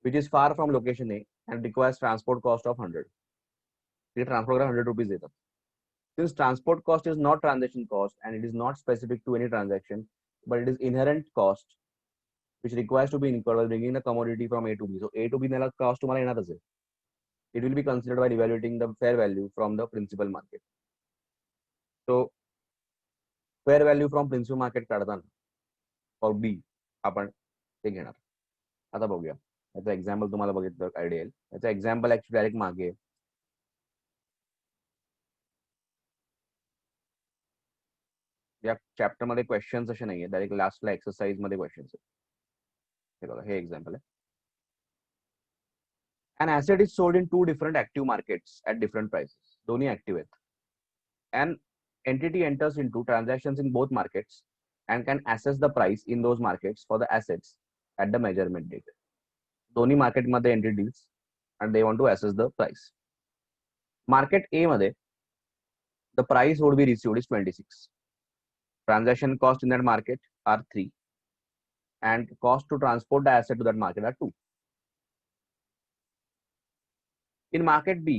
which is far from location A and requires transport cost of 100. तिथे transport 100 rupees येतात. Since transport cost is not transaction cost and it is not specific to any transaction, but it is inherent cost which requires to be incurred while bringing the commodity from A to B. So A to B ला cost तुम्हाला येणारच आहे. It will be considered while evaluating the fair value from the principal market. So fair value from principal market काढताना for B आपण ते घेणार. आता बघूया याचा एक्झाम्पल, तुम्हाला बघितलं आयडिया येईल. याचा एक्झाम्पल ऍक्च्युली डायरेक्ट मागे, या चॅप्टर मध्ये क्वेश्चन्स असे नाहीये, डायरेक्ट लास्टला एक्सरसाइज मध्ये क्वेश्चन्स आहेत. हे बघा, हे एक्झाम्पल आहे. An asset is sold in two different active markets at different prices. दोन्ही ऍक्टिव्ह आहेत. An entity enters into transactions in both markets and can assess the price in those markets for the assets at the measurement date. दोन्ही मार्केटमध्ये entities and they want to assess the price. Market A मध्ये the price would be received is 26. Transaction cost in that market are 3 and cost to transport the asset to that market are 2. In market B,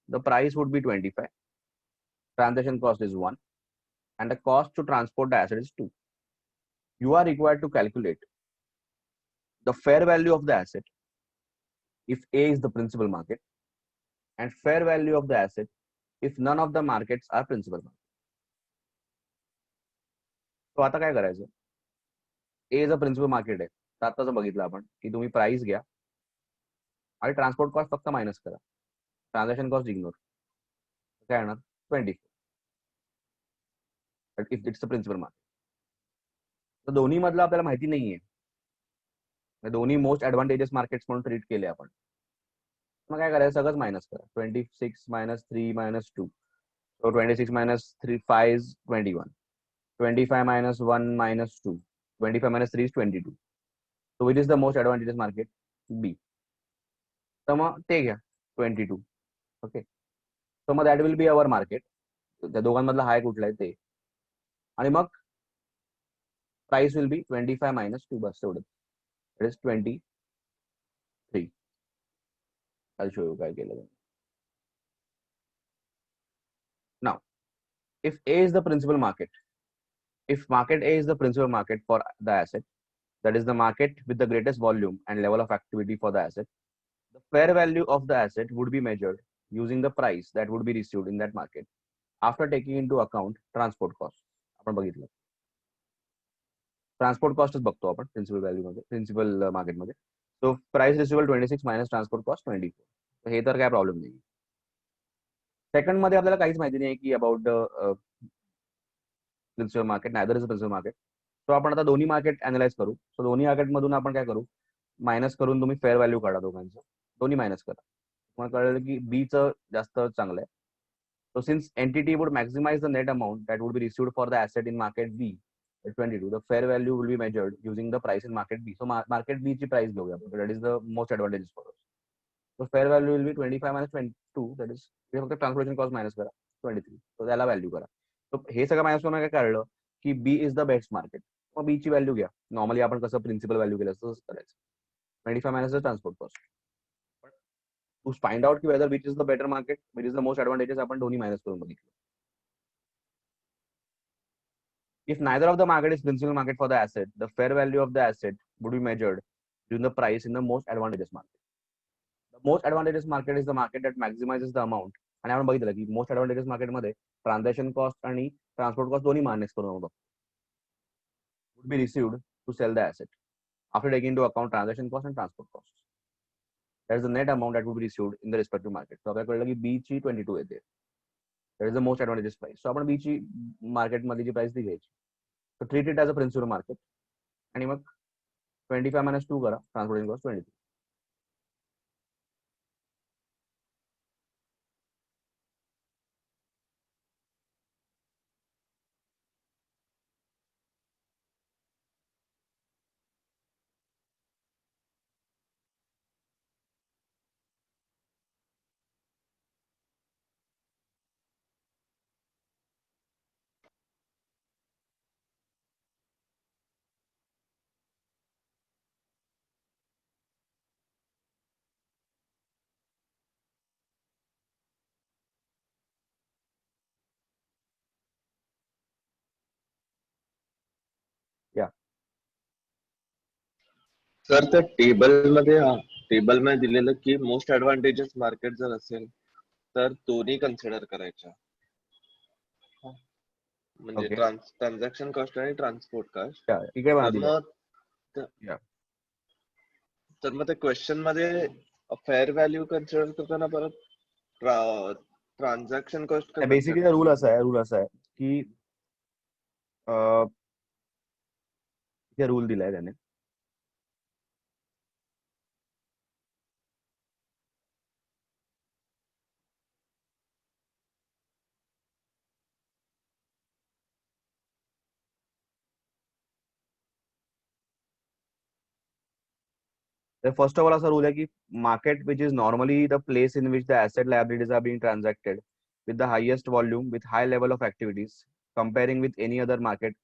the price would be 25. Transaction cost is 1 and the cost to transport the asset is 2. You are required to calculate the fair value of the asset if A is the principal market and fair value of the asset if none of the markets are principal market. तो आता काय करायचं, ए is a principal market आहे, तर आताच बघितलं आपण की तुम्ही प्राइस घ्या आणि ट्रान्सपोर्ट कॉस्ट फक्त मायनस करा, ट्रान्झॅक्शन कॉस्ट इग्नोर, काय येणार 24 if it's a principal market. तर दोन्ही मधलं आपल्याला माहिती नाहीये, दोन्ही मोस्ट ऍडव्हान्टेजेस मार्केट्स म्हणून ट्रीट केले आपण. मग काय करायचं, सगळंच मायनस करा. 26 minus 3 minus 2, so 26 minus 3 5 is 21, 25 minus 1 minus 2, 25 minus 3 is 22. So which is the most advantageous market? B. तर मग ते घ्या 22. Okay, so mug that will be our market. त्या दोघांमधला हाय कुठला आहे ते, आणि मग प्राइस विल बी 25 मायनस 2, बस तेवढं, it is 23. I'll show you काय केलं. Now, if A is the principal market, if market A is the principal market for the asset, that is the market with the greatest volume and level of activity for the asset, the fair value of the asset would be measured using the price that would be received in that market after taking into account transport cost. आपण बघितलं, transport कॉस्टच बघतो आपण principal value मध्ये, principal market मध्ये. So price receivable 26 minus transport cost 24. हे तर काय problem नाही. Second मध्ये आपल्याला काहीच माहिती नाही की about the principal market, neither is a principal market. So आपण आता दोन्ही मार्केट अनालाइज करू. सो दोन्ही मार्केट मधून आपण काय करू, मायनस करून तुम्ही फेअर व्हॅल्यू काढा दोघांचं, दोन्ही मायनस करा. तुम्हाला कळलं की बी चं जास्त चांगलं आहे. So since entity would maximize the net amount that would be received for the asset in market B at 22, the fair value will be measured using the price in market B. So market B ची price घेऊया, that is the most advantageous for us. So fair value will be 25 minus 22, that is फक्त transportation cost minus करा 23, so त्याला value करा. So हे सगळं minus करून काय कळलं की B is the best market. मग बी ची व्हॅल्यू घ्या, नॉर्मली आपण कसं प्रिन्सिपल व्हॅल्यू केलं तसंच करायचं, 25 minus the transport cost. To find out whether which is the better market, which is the most advantageous, आपण दोन्ही मायनस करून बघितलं. If neither of the market is principal market for the asset, the fair value of the asset would be measured using the price in the most advantageous market. The most advantageous market is the market that maximizes the amount. आणि आपण बघितलं की most advantages market मध्ये transaction cost आणि transport cost दोन्ही minus करून बघतो. Would be received to sell the asset after taking into account transaction cost and transport cost. That is the net amount that would be received in the respective market. So आपल्याला कळलं की B ची 22 येते. That is the most advantageous price. So आपण B ची market मध्ये जी price ती घ्यायची. So treat it as a principal market. आणि मग 25 minus 2 करा, ट्रान्सपोर्टेशन कॉस्ट 23. या सर त्या टेबल मध्ये दिलेलं की मोस्ट ऍडव्हान्टेजेस मार्केट जर असेल तर दोन्ही कन्सिडर करायच्या, म्हणजे ओके, ट्रान्झॅक्शन कॉस्ट आणि ट्रान्सपोर्ट कॉस्ट. इकडे बघा तर दिलंय. मग या तर मग त्या क्वेश्चन मध्ये फेअर व्हॅल्यू कन्सिडर करताना परत ट्रान्झॅक्शन कॉस्ट का बेसिकली कन्सिडर रूल असा आहे की इथे रूल दिलाय त्याने, तर फर्स्ट ऑफ ऑल असा रूल आहे की market which is normally the place in which the asset liabilities are being transacted with the highest volume with high level of activities comparing with any other market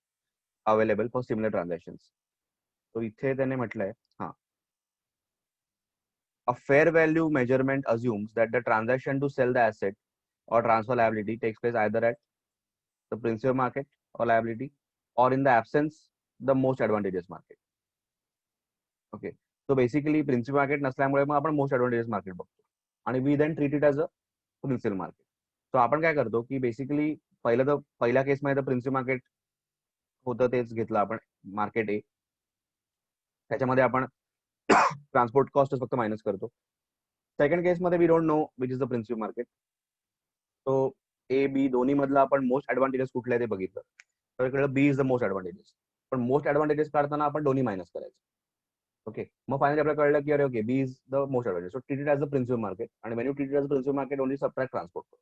available for similar transactions. So इथे त्याने म्हटलंय, हा, a fair value measurement assumes that the transaction to sell the asset or transfer liability takes place either at the principal market or liability or in the absence the most advantageous market. Okay, so basically principal market नसल्यामुळे मग आपण most advantageous market बघतो आणि we then treat it as a principal market. सो आपण काय करतो की basically पहिल्या केसमध्ये तर प्रिन्सिपल मार्केट होतं, तेच घेतलं आपण, मार्केट ए. त्याच्यामध्ये आपण ट्रान्सपोर्ट कॉस्ट फक्त मायनस करतो. सेकंड केसमध्ये we don't know which is the principal market. तो ए बी दोन्ही मधला आपण मोस्ट ऍडव्हान्टेजेस कुठले ते बघितलं, तर इकडे B is the most advantages. पण मोस्ट ऍडव्हान्टेजेस काढताना आपण दोन्ही मायनस करायचं. ओके, मग फायनली आपल्याला कळलं की अरे okay, B is the most advantage, so treat it as the principal market. आणि when you treat it as the principal market, only subtract transport.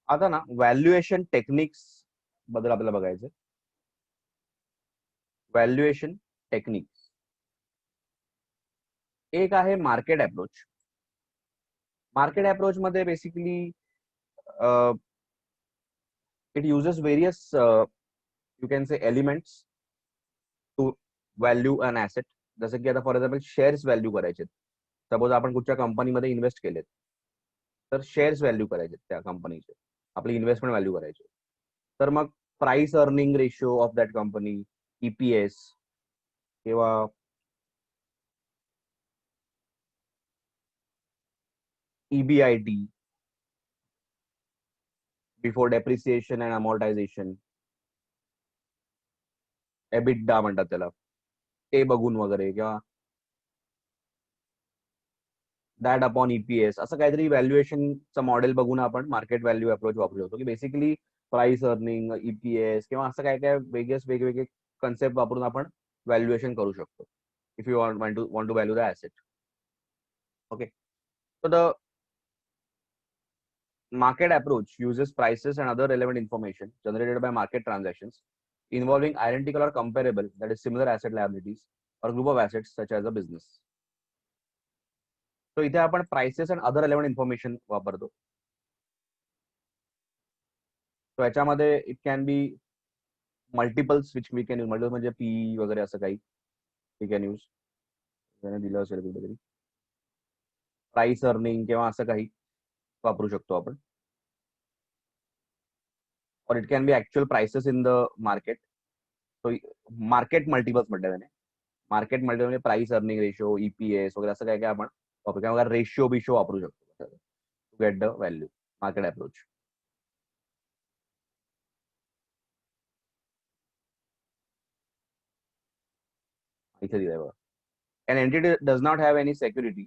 आता ना व्हॅल्युएशन टेक्निक्स बद्दल आपल्याला बघायचं. व्हॅल्युएशन टेक्निक्स एक आहे मार्केट अप्रोच. मार्केट अप्रोच मध्ये basically it uses various you can say elements to value an asset. जसं की आता फॉर एक्झाम्पल शेअर्स व्हॅल्यू करायचे. सपोज आपण कुठच्या कंपनीमध्ये इन्व्हेस्ट केलेत, तर शेअर्स व्हॅल्यू करायचे त्या कंपनीचे, आपली इन्व्हेस्टमेंट व्हॅल्यू करायचे. तर मग price earning ratio of that company, EPS किंवा EBIT, before depreciation and amortization, EBITDA म्हणतात त्याला, ते बघून वगैरे, किंवा दॅट अपॉन ईपीएस, असं काहीतरी व्हॅल्युएशनचं मॉडेल बघून आपण मार्केट व्हॅल्यू अप्रोच वापरू शकतो. की बेसिकली प्राइस अर्निंग, ईपीएस किंवा असं काय काय वेगवेगळे कन्सेप्ट वापरून आपण व्हॅल्युएशन करू शकतो. If you want to value the asset. Okay. So the market approach uses prices and other relevant information generated by market transactions involving identical or comparable, that is similar asset liabilities or group of assets such as a business. So इथे आपण prices and other relevant information वापरतो. So याच्यामध्ये it can be multiples which we can use. Multiple म्हणजे P वगैरे असं काही we can use. दिलं असेल कुठेतरी प्राइस अर्निंग किंवा असं काही वापरू शकतो आपण. और it can B actual prices in the market. So market multiples म्हटलं त्याने. मार्केट मल्टिपल म्हणजे प्राइस अर्निंग रेशो, ईपीएस वगैरे असं काय काय आपण वापरू, किंवा रेशिओ बिशो वापरू शकतो to get the value. Market approach. इथे दिलंय बघा. An entity does not have any security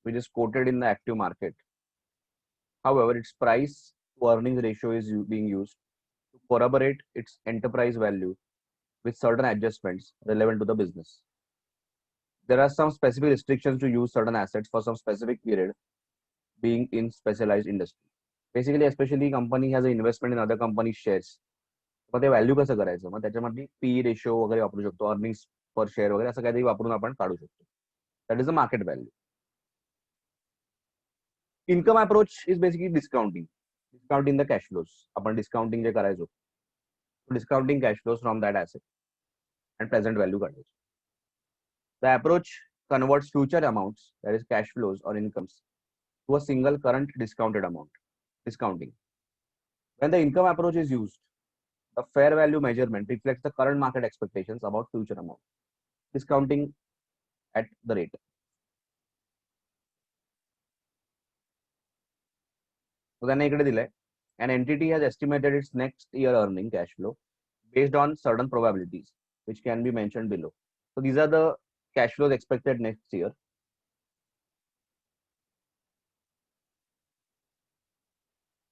which is quoted in the active market. However, its price to earnings ratio is being used to corroborate its enterprise value with certain adjustments relevant to the business. There are some specific restrictions to use certain assets for some specific period being in specialized industry. Basically, especially company has an investment in other company shares. मग ते value कसं करायचं, मग त्याच्यामध्ये P ratio वगैरे वापरू शकतो, earnings per share वगैरे असं काहीतरी वापरून आपण काढू शकतो. That is the market value. Income approach is basically discounting the cash flows. आपण डिस्काउंटिंग जे करायचो, discounting cash flows from that asset and present value काढायची. The approach converts future amounts, that is cash flows or incomes, to a single current discounted amount. Discounting. When the income approach is used, the fair value measurement reflects the current market expectations about future amount. Discounting at the rate. So then इकडे दिलंय, an entity has estimated its next year earning cash flow based on certain probabilities which can be mentioned below. So these are the cash flows expected next year.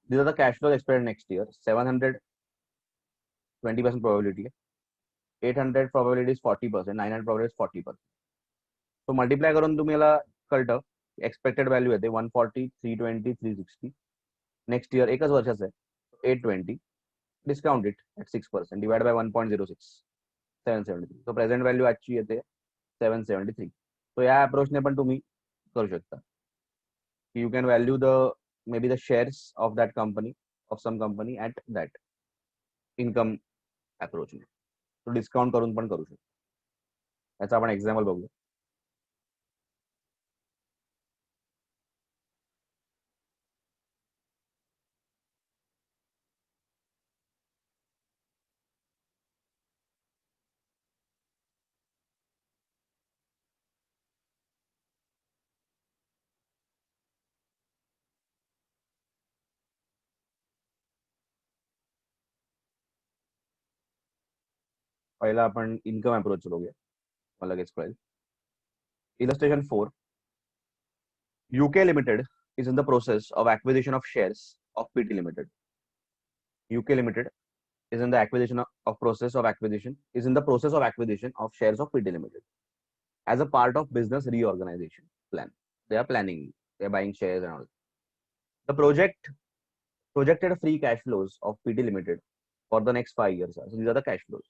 these are the cash flows expected next year. 700 20% probability है, 800 probability is 40%, 900 probability is 40%. So multiply करून तुम्हाला कळतं expected value येते 140, 320, 360. Next year एकच वर्षाचं आहे 820. Discount it at 6%, divide by 1.06, 773. So present value आजची येते 773. सो या अप्रोचने पण तुम्ही करू शकता. You can value the maybe the shares of that company, of some company at that income अप्रोचने. तो डिस्काउंट करून पण करू शकतो. याचा आपण एक्झाम्पल बघूया. पहिला आपण इन्कम अप्रोच बघूया, मला लगेच कळेल. Illustration 4. UK Limited is in the process of acquisition of shares of PT Limited. UK Limited is in the process of acquisition of shares of PT Limited as a part of business reorganization plan. They are planning, they are buying shares and all. The projected free cash flows of PT Limited for the next 5 years. So these are the cash flows.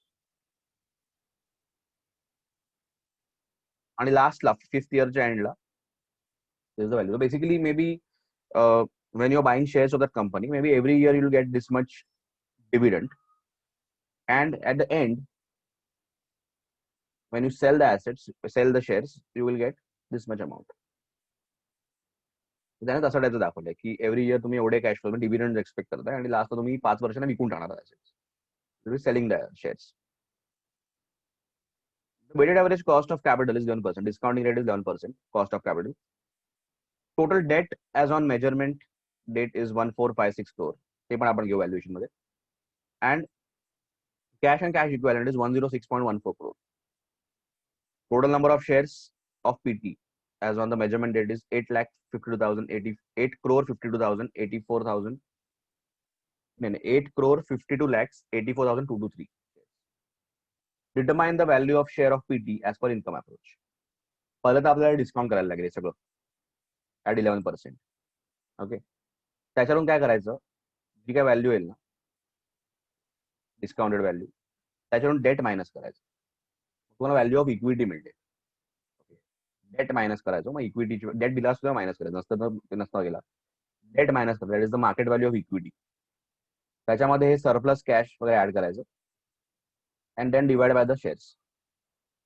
And last 5th yearच्या एंडला this is the value. So basically, maybe when you're buying shares of that company, maybe every year you'll get this much dividend, and at the end, when you sell the assets, sell the shares, you will get this much amount. त्याने तसं टायचं दाखवलंय की every year तुम्ही एवढे cash flow dividend expect करताय आणि last तुम्ही 5 वर्षांना विकून टाकणार assets. Selling the shares. The weighted average cost of capital is 11%. Discounting rate is 11%. Cost of capital. Total debt as on measurement date is 1456 crore. ते पण आपण घेऊ व्हॅल्युएशन मध्ये. And cash and cash equivalent is 106.14 crore. Total number of shares of PT as on the measurement date is 8 crore 52,084,000. 8 crore 52 lakhs 84,223. Determine the value of share of PT as per income approach. पहिलं तर आपल्याला discount करायला लागेल सगळं at 11%. Okay, त्याच्यावरून काय करायचं, जी काय व्हॅल्यू येईल ना डिस्काउंटेड व्हॅल्यू, त्याच्यावरून डेट मायनस करायचं, तुम्हाला व्हॅल्यू ऑफ इक्विटी मिळते. डेट मायनस करायचं, मग इक्विटीची डेट दिला सुद्धा मायनस करायचं, नसतं तर नसता गेला डेट मायनस करायचं. That is the market value of equity. त्याच्यामध्ये हे सरप्लस कॅश वगैरे ऍड करायचं and then divide by the shares.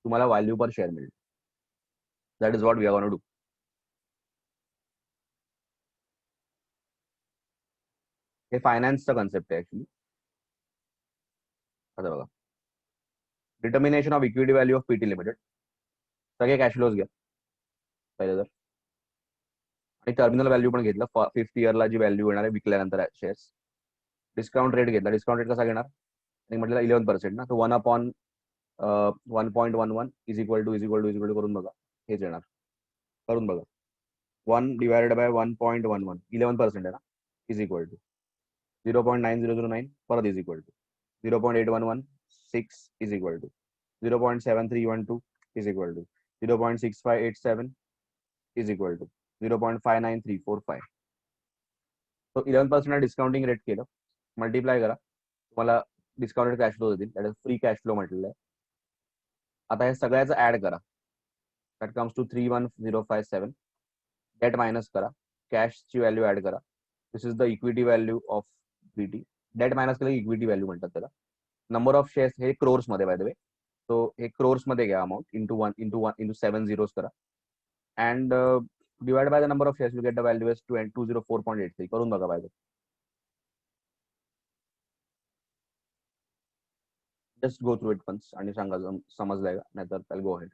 तुम्हाला व्हॅल्यू पर शेअर मिळेल. That is what we are gonna do. हे फायनान्सचा कन्सेप्ट आहे ऍक्च्युली. आता बघा, determination of equity value of PT limited. सगळे कॅश फ्लोज घ्या पहिले तर, आणि टर्मिनल व्हॅल्यू पण घेतलं 5th इयरला जी व्हॅल्यू येणार आहे विकल्यानंतर शेअर्स. डिस्काउंट रेट घेतला. डिस्काउंट रेट कसा घेणार, म्हटलं 11% ना, तो 1/1.11 इज इक्वल टू करून बघा, हेच येणार. करून बघा, 1 डिवायडेड बाय 1.11 11% आहे ना, इज इक्वल टू 0.9009 परत is equal to 0.8116 is equal to 0.7312 is equal to 0.6587 is equal to 0.59345. तो 11% डिस्काउंटिंग रेट केलं, मल्टिप्लाय करा, तुम्हाला डिस्काउंटेड कॅश फ्लो देतील. That is free cash flow म्हटलेलं आहे. आता हे सगळ्याचं ऍड करा. That comes to 31057. Debt minus करा, कॅशची व्हॅल्यू ऍड करा. This is the equity value of PT. Debt minus केलं इक्विटी व्हॅल्यू म्हणतात त्याला. नंबर ऑफ शेअर्स हे क्रोर्स मध्ये बाय द वे, सो हे क्रोर्स मध्ये घ्या अमाऊंट, इंटू 7 zeros करा and divide by the number of shares, you get the value as 204.83. करून बघा पाहिजे, just go through it once आणि सांगा समजलाय का, नाहीतर go ahead.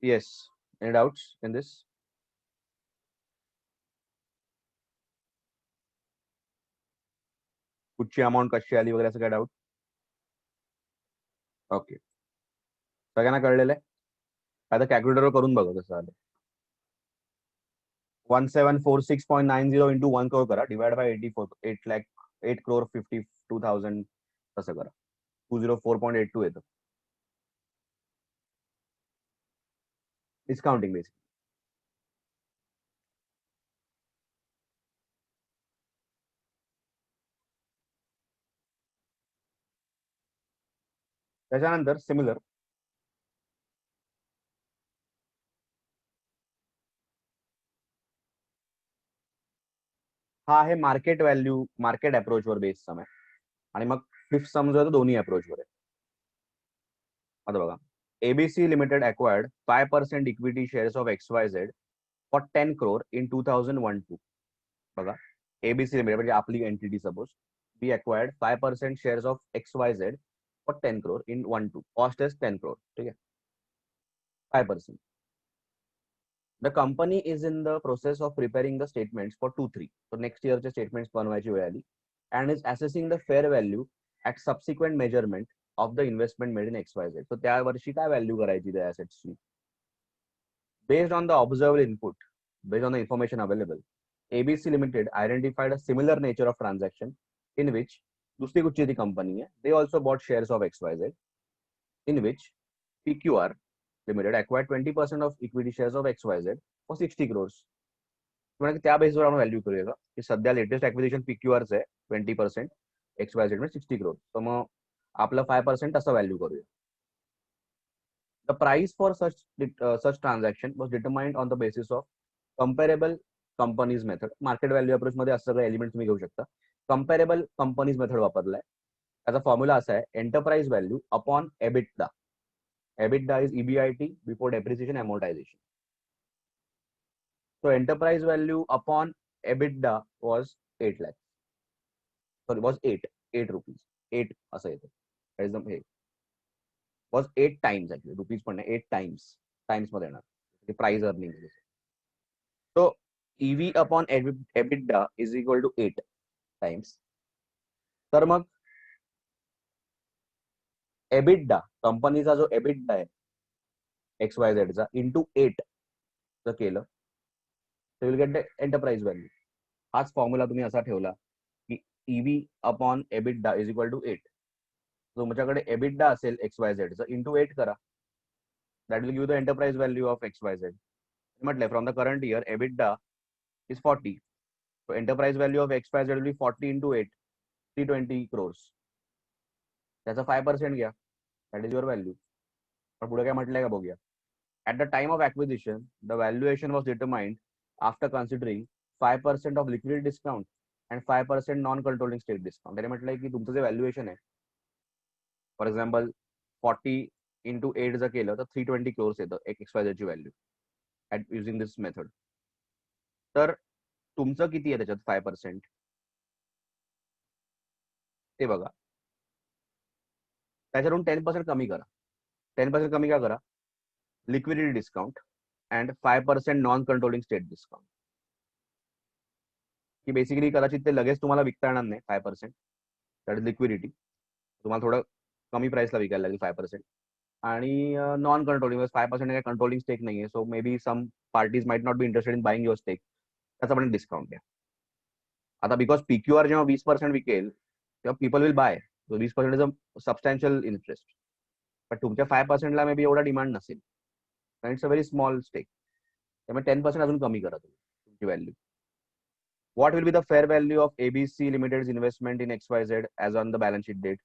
Yes, any doubts in this? कुठची अमाऊंट कशी आली वगैरे असं काय डाऊट? ओके, सगळ्यांना कळलेलं आहे. आता कॅल्क्युलेटर करून बघा कसं आलं. 1746.90 इंटू 1 करोड करा, डिवाइड बाय 8 crore 52,000 कसं करा, 204.82 येतं. Discounting basic. त्याच्यानंतर सिमिलर हा आहे मार्केट व्हॅल्यू, मार्केट अप्रोच वर बेस सम आहे. आणि मग फिफ्थ सम जो आहे तो दोन्ही अप्रोच वर आहे. आता बघा, ABC limited acquired 5% equity shares of XYZ for 10 crore in 2001-2. बघा, एबीसी लिमिटेड म्हणजे आपली entity suppose, we acquired 5% shares of XYZ for 10 crore in 1-2. Cost is 10 crore. ठीक आहे, 5%. The company is in the process of preparing the statements for 2-3. So next year चे statements बनवायची वेळ आली and is assessing the fair value at subsequent measurement of the investment made in XYZ. So त्या वर्षी काय value करायची त्या assets ची? Based on the observed input, based on the information available, ABC Limited identified a similar nature of transaction in which दुसरी कुठची ती company आहे, they also bought shares of XYZ, in which PQR Limited acquired 20% of equity shares of XYZ for 60 crores. म्हणजे त्या बेसवर आपण value करूया की सध्या लेटेस्ट ऍक्विजिशन PQRच आहे 20%, XYZ मध्ये 60 crores. तर मग आपलं 5% असं व्हॅल्यू करूया. The price for such transaction was determined on the basis of comparable companies method. Market value approach मध्ये असं सगळं एलिमेंट तुम्ही घेऊ शकता. कंपॅरेबल कंपनीज मेथड वापरलाय. त्याचा फॉर्म्युला असा आहे, enterprise value upon EBITDA. EBITDA is EBIT before depreciation amortization. So enterprise value upon EBITDA was 8 lakhs. Sorry, was 8 rupees. 8 असं येतं. That is the hey. Was 8 times actually. Rupees पण नाही, 8 times. Times मध्ये येणार. Price earning. So EV upon EBITDA is equal to 8 times. तर मग EBITDA, कंपनीचा जो EBITDA आहे XYZ चा इंटू 8 जर केलं, so you'll get the enterprise value. हाच फॉर्म्युला तुम्ही असा ठेवला की EV upon EBITDA is equal to 8. तुमच्याकडे EBITDA असेल XYZ चा इंटू 8 करा, that will give the enterprise value of XYZ. म्हटलंय from the current year EBITDA is 40. So enterprise value of XYZ will be 40 into 8, 320 crores. त्याचा 5% घ्या, that is your value. पण पुढे काय म्हटलंय का बघूया. At the time of acquisition, the valuation was determined after considering 5% of liquidity discount and 5% non-controlling stake discount. त्याने म्हटलंय की तुमचं जे व्हॅल्युएशन आहे, फॉर एक्झाम्पल 40 इंटू 8 जर केलं तर 320 crores येतं एक XYZ ची value at using this method. तर तुमचं किती आहे त्याच्यात 5%? ते बघा, त्याच्यावरून 10% कमी करा. 10% कमी का करा? Liquidity discount and 5% non controlling state discount. की बेसिकली कदाचित ते लगेच तुम्हाला विकता येणार नाही 5%, दॅट इज लिक्विडिटी. तुम्हाला थोडं कमी प्राइसला विकायला लागेल 5%. आणि नॉन कंट्रोलिंग 5% काही कंट्रोलिंग स्टेक नाहीये, so maybe some parties might not be interested in buying your stake, त्याचा पण डिस्काउंट द्या. आता बिकॉज PQR जेव्हा 20% विकेल तेव्हा people will buy. 20% is a substantial interest, पण तुमच्या 5%ला मे बी एवढा डिमांड नसेल, it's a very small stake. त्यामुळे 10% अजून कमी करा तुमची value. What will be the fair value of ABC Limited's investment in XYZ as on the balance sheet date?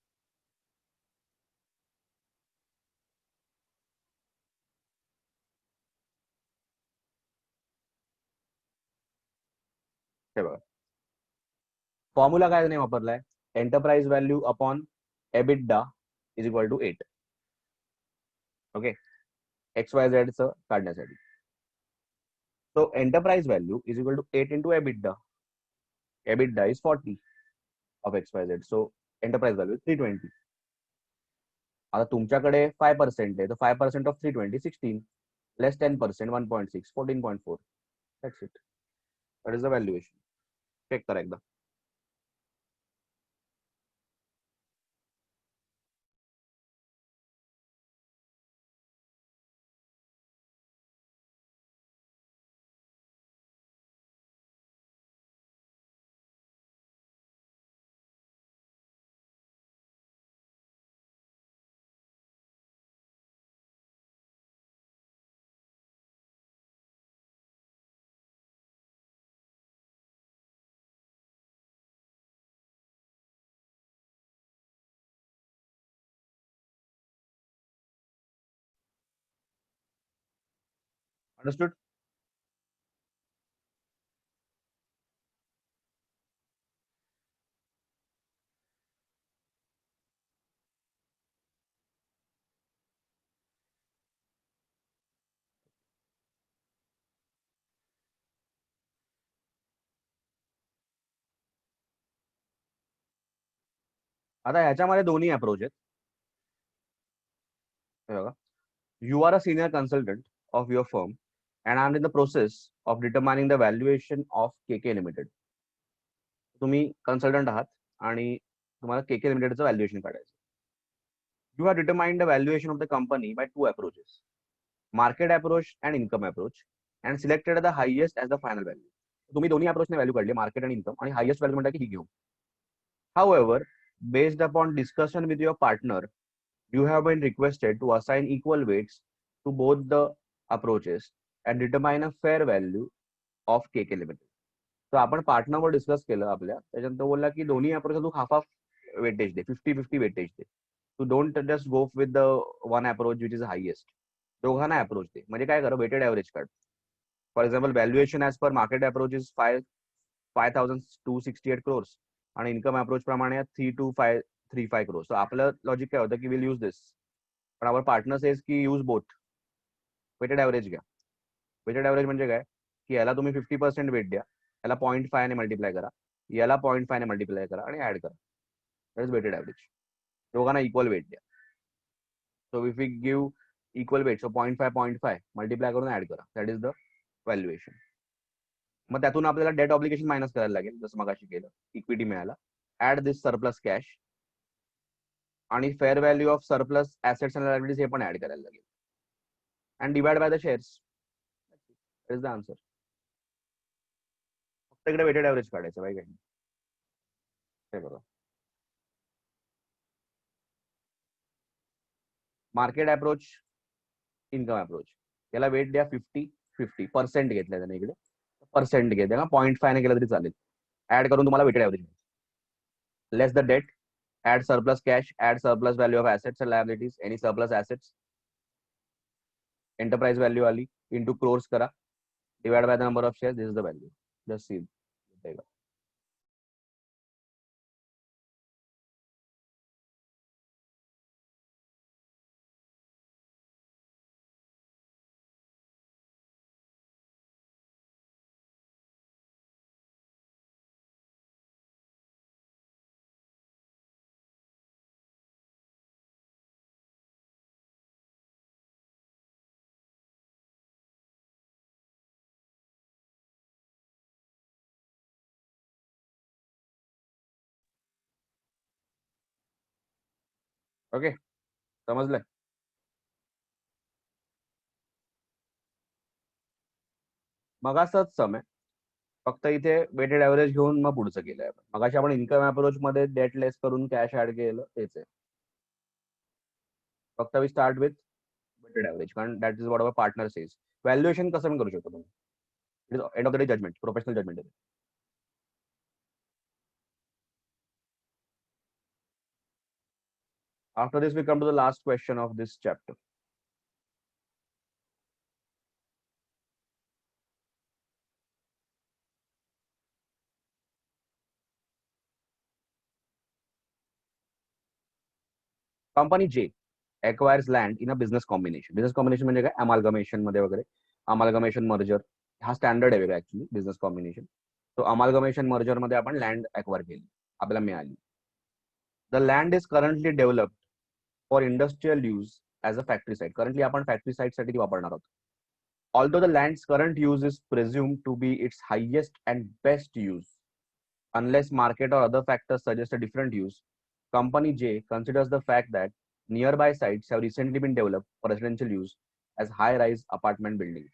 हे बघा, फॉर्म्युला काय नाही वापरलाय, enterprise value upon EBITDA is equal to 8. Okay, XYZ चं काढण्यासाठी. So enterprise value is equal to 8 into EBITDA. EBITDA is 40 of XYZ, so enterprise value is 320. आता तुमच्याकडे 5% आहे, तर 5% of 320 16. less 10%, 1.6, 14.4. That's it. That is the valuation. Check करा एकदा. Understood? आता ह्याच्यामध्ये दोन्ही अप्रोच आहेत. हे बघा, you are a senior consultant of your firm and I'm in the process of determining the valuation of KK Limited. तुम्ही consultant आहात आणि तुम्हाला KK लिमिटेडचं व्हॅल्युएशन काढायचं. You have determined the valuation of the company by two approaches, market approach and income approach, and selected the highest as the final value. तुम्ही दोन्ही अप्रोचने value काढली, market आणि income, आणि हायेस्ट व्हॅल्यू म्हणता की ही घेऊ. However, based upon discussion with your partner, you have been requested to assign equal weights to both the approaches and determine a fair value of KK Limited. तर आपण पार्टनरवर discuss केलं आपल्या, त्याच्यानंतर तो बोलला की दोन्ही अप्रोच तू हाफ हाफ वेटेज दे, 50-50 वेटेज दे. तू don't just go with the one approach which is highest. दोघांना अप्रोच दे. म्हणजे काय कर, वेटेड ऍव्हरेज काढ. For example, valuation as per market approach is 5,268 crores आणि इन्कम अप्रोच प्रमाणे 3,235 crores. सो आपलं लॉजिक काय होतं की विल यूज दिस, पण आवर पार्टनर सेज की यूज बोथ. वेटेड ऍव्हरेज घ्या. वेटेड ऍव्हरेज म्हणजे काय की याला तुम्ही 50% वेट द्या, याला 0.5 ने मल्टिप्लाय करा, याला 0.5 ने मल्टिप्लाय करा आणि ऍड करा. That is weighted average. दोघांना इक्वल वेट द्या. So if we give equal weight, so 0.5 multiply करून ऍड करा. That is the valuation. मग त्यातून आपल्याला डेट ऑब्लिगेशन मायनस करायला लागेल, जसं मगाशी केलं. इक्विटी मिळाला, ऍड दिस सरप्लस कॅश, आणि fair value of surplus assets and liabilities हे पण ऍड करायला लागेल, and divide by the shares. Is the answer. फक्त इकडे वेटेड ऍव्हरेज काढायचं बाय काही. हे बघा, मार्केट अप्रोच, इन्कम अप्रोच. याला वेट द्या 50-50% घेतलं त्याने, इकडे पर्सेंट घेते ना, 0.5 ने केलं तरी चालेल. ऍड करून तुम्हाला वेटेड ऍव्हरेज मिळेल. Less the debt, add surplus cash, add surplus value of assets and liabilities, any surplus assets, enterprise value आली, into crores करा, divide by the number of shares, this is the value. Just see. Okay, समजलंय? मग असंच सम आहे, फक्त इथे weighted average घेऊन मग पुढचं केलंय. मगाशी आपण इन्कम अप्रोच मध्ये डेट लेस करून कॅश ऍड केलं, तेच आहे. फक्त we start with weighted average, कारण that is what our partner says. Valuation कसं पण करू शकतो तुम्ही. It is end of the day judgement, professional judgement आहे. After this, we come to the last question of this chapter. Company J acquires land in a business combination. Business combination म्हणजे काय, amalgamation मध्ये वगैरे, amalgamation merger हा standard आहे वेगळा actually, business combination. तो amalgamation merger मध्ये आपण लँड अक्वायर केली, आपल्याला मिळाली. The land is currently developed for industrial use as a factory site. Currently आपण फॅक्टरी साईट साठी ती वापरणार आहोत. Although the land's current use is presumed to be its highest and best use, unless market or other factors suggest a different use, Company J considers the fact that nearby sites have recently been developed for residential use as high-rise apartment buildings.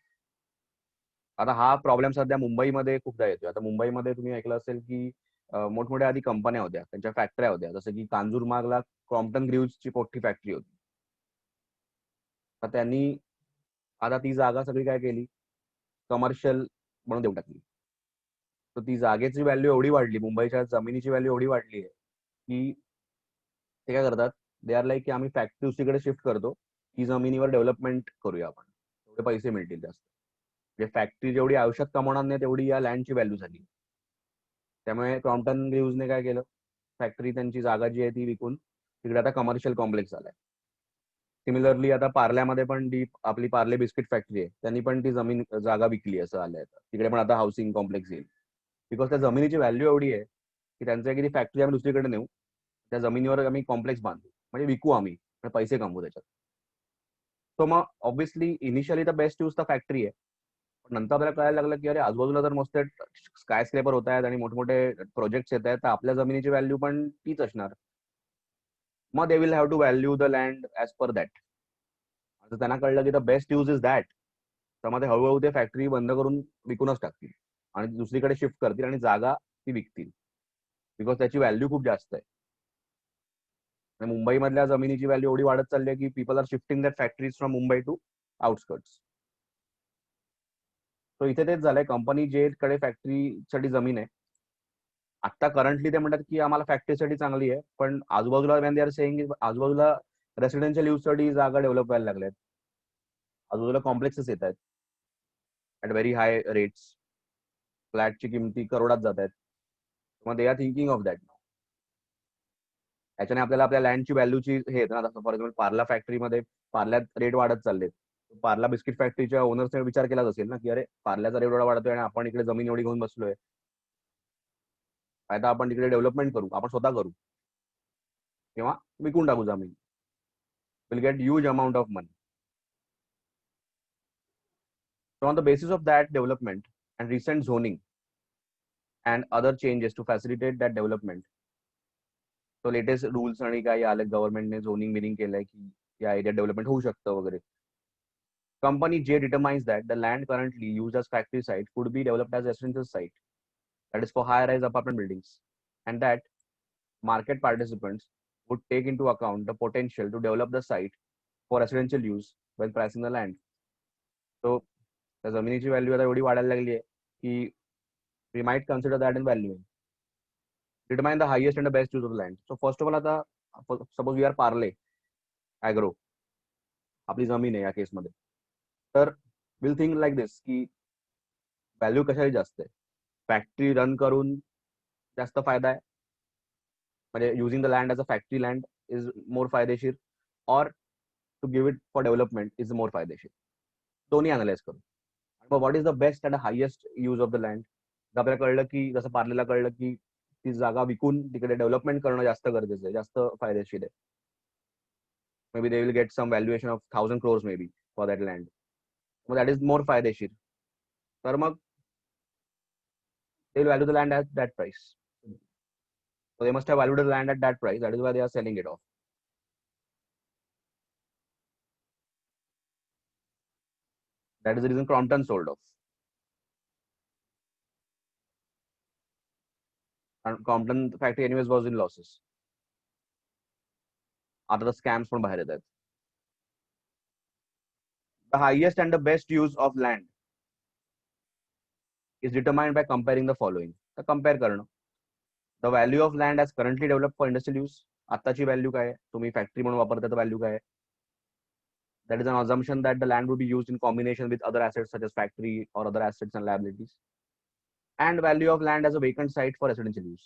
आता हा problem सध्या मुंबईमध्ये खूपदा येतोय. आता मुंबईमध्ये तुम्ही ऐकलं असेल की मोठमोठ्या आधी कंपन्या होत्या, त्यांच्या फॅक्टऱ्या होत्या, जसं की कांजूरमार्गला क्रॉम्प्टन ग्रीव्हजची मोठी फॅक्टरी होती. तर त्यांनी आता ती जागा सगळी काय केली, कमर्शियल म्हणून देऊन टाकली. तर ती जागेची व्हॅल्यू एवढी वाढली, मुंबईच्या जमिनीची व्हॅल्यू एवढी वाढली आहे की ते काय करतात, दे आर लाईक की आम्ही फॅक्टरी दुसरीकडे शिफ्ट करतो, की जमिनीवर डेव्हलपमेंट करूया आपण, तेवढे पैसे मिळतील जास्त. म्हणजे फॅक्टरी जेवढी आयुष्यात कमवणार नाही तेवढी या लँडची व्हॅल्यू झाली. त्यामुळे क्रॉम्प्टन ग्रीव्हजने काय केलं, फॅक्टरी त्यांची जागा जी आहे ती विकून तिकडे आता कमर्शियल कॉम्प्लेक्स झालाय. सिमिलरली आता पार्ल्यामध्ये पण ती आपली पार्ले बिस्किट फॅक्टरी आहे, त्यांनी पण ती जमीन जागा विकली असं आलंय. तिकडे पण आता हाऊसिंग कॉम्प्लेक्स येईल, बिकॉज त्या जमिनीची व्हॅल्यू एवढी आहे की त्यांचं की ती फॅक्टरी आम्ही दुसरीकडे नेऊ, त्या जमिनीवर आम्ही कॉम्प्लेक्स बांधू, म्हणजे विकू आम्ही, पैसे कमवू त्याच्यात. तो मग ऑब्व्हियसली इनिशियली तर बेस्ट यूज तर फॅक्टरी आहे, पण नंतर आपल्याला कळायला लागलं की अरे आजूबाजूला तर मस्त स्काय स्क्रेपर होत आहेत आणि मोठमोठे प्रोजेक्ट्स येत आहेत, तर आपल्या जमिनीची व्हॅल्यू पण तीच असणार. मग they will have to value the land as per that. आता त्यांना कळलं की the best use is that, तर मग ते हळूहळू ते फॅक्टरी बंद करून विकूनच टाकतील आणि दुसरीकडे शिफ्ट करतील आणि जागा ती विकतील, बिकॉज त्याची व्हॅल्यू खूप जास्त आहे. आणि मुंबईमधल्या जमिनीची व्हॅल्यू एवढी वाढत चालली आहे की people are shifting that factories from Mumbai to outskirts. तो इथे तेच झालंय, कंपनी जे कडे फॅक्टरीसाठी जमीन आहे, आता करंटली ते म्हणतात की आम्हाला फॅक्टरीसाठी चांगली आहे, पण आजूबाजूला वेन दे आर सेइंग आजूबाजूला रेसिडेन्शियल यूज साठी जागा डेव्हलप व्हायला लागल्यात, आजूबाजूला कॉम्प्लेक्सेस येत आहेत ऍट व्हेरी हाय रेट्स, फ्लॅटची किमती करोडात जात आहेत. मग they are thinking of that. त्याच्याने आपल्याला आपल्या लँडची व्हॅल्यूची हे येतं ना. फॉर एक्झाम्पल पार्ला फॅक्टरीमध्ये पार्ल्यात रेट वाढत चालले, पार्ला बिस्किट फॅक्टरीच्या ओनर्सने विचार केलाच असेल ना की अरे पार्ल्याचा रेट एवढा वाढतोय आणि आपण इकडे जमीन एवढी घेऊन बसलोय, आता आपण तिकडे डेव्हलपमेंट करू, आपण स्वतः करू किंवा विकून टाकू जमीन, will get huge amount of money. So on the basis of that development and recent zoning and other changes to facilitate that development, so latest rules आणि काही आले, गव्हर्नमेंटने झोनिंग बिनिंग केलंय की या एरिया डेव्हलपमेंट होऊ शकतं वगैरे. Company J determines that the land currently used as factory site could be developed as residential site, that is for high-rise apartment buildings, and that market participants would take into account the potential to develop the site for residential use when pricing the land. So त्या जमिनीची value आता एवढी वाढायला लागली आहे की we might consider that in valuing. Determine the highest and the best use of the land. So first of all, आता suppose we are Parle Agro, आपली जमीन आहे या केसमध्ये, तर विल थिंक लाईक दिस की व्हॅल्यू कशाची जास्त आहे, फॅक्टरी रन करून जास्त फायदा आहे, म्हणजे using the land as a factory land is more फायदेशीर, और to give it for development is more फायदेशीर. दोन्ही अनालाइज करू. What is the best and highest use of the land. आपल्याला कळलं की जसं पार्लेला कळलं की ती जागा विकून तिकडे डेव्हलपमेंट करणं जास्त गरजेचं आहे, जास्त फायदेशीर आहे. May be they will get some valuation of 1000 crores may be for that land, मग दॅट इज मोर फायदेशीर. तर मग they will value the land at that price. So they must have valued the land at that price. That is why they are selling it off. That is the reason Crompton sold off. And Crompton factory anyways was in losses. After the scams from बाहेर येतात. The highest and the best use of land is determined by comparing the following. तर compare करणं. The value of land as currently developed for industrial use. आत्ताची value काय आहे, तुम्ही factory म्हणून वापरता तर व्हॅल्यू काय आहे. That is an assumption that the land would be used in combination with other assets such as factory or other assets and liabilities. And value of land as a vacant site for residential use.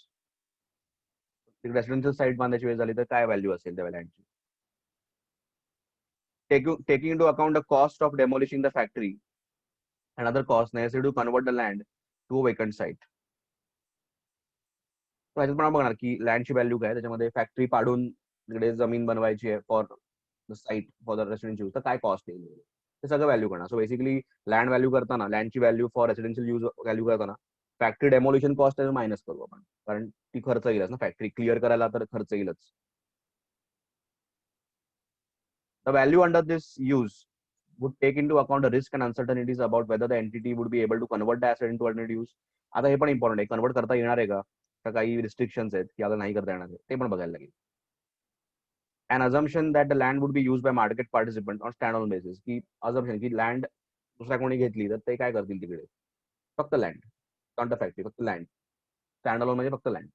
Residential site बांधायची वेळ झाली तर काय value असेल त्या लँडची. Taking into account the cost of demolishing the factory and other costs necessary to convert the land to a vacant site. ह्याच्यात पण आपण बघणार की लँडची व्हॅल्यू काय, त्याच्यामध्ये फॅक्टरी पाडून तिकडे जमीन बनवायची आहे for the site for the residential use, तर काय कॉस्ट येईल. ते सगळं व्हॅल्यू करणार. सो बेसिकली लँड व्हॅल्यू करताना, लँडची value for residential use value करताना फॅक्टरी डेमोल्युशन कॉस्ट मायनस करू आपण, कारण ती खर्च येईलच ना, फॅक्टरी क्लिअर करायला तर खर्च येईलच. The value under this use would take into account the risk and uncertainties about whether the entity would be able to convert the asset into alternate use. आता हे पण इम्पॉर्टंट आहे, कन्वर्ट करता येणार आहे का, काही रिस्ट्रिक्शन्स आहेत की आता नाही करता येणार आहे, ते पण बघायला लागेल. An assumption that the land would be used by market participants on standalone basis, की assumption की लँड दुसऱ्या कोणी घेतली तर ते काय करतील तिकडे, फक्त लँड, नॉट द फॅक्टरी, फक्त लँड. स्टँडअलोन म्हणजे फक्त land.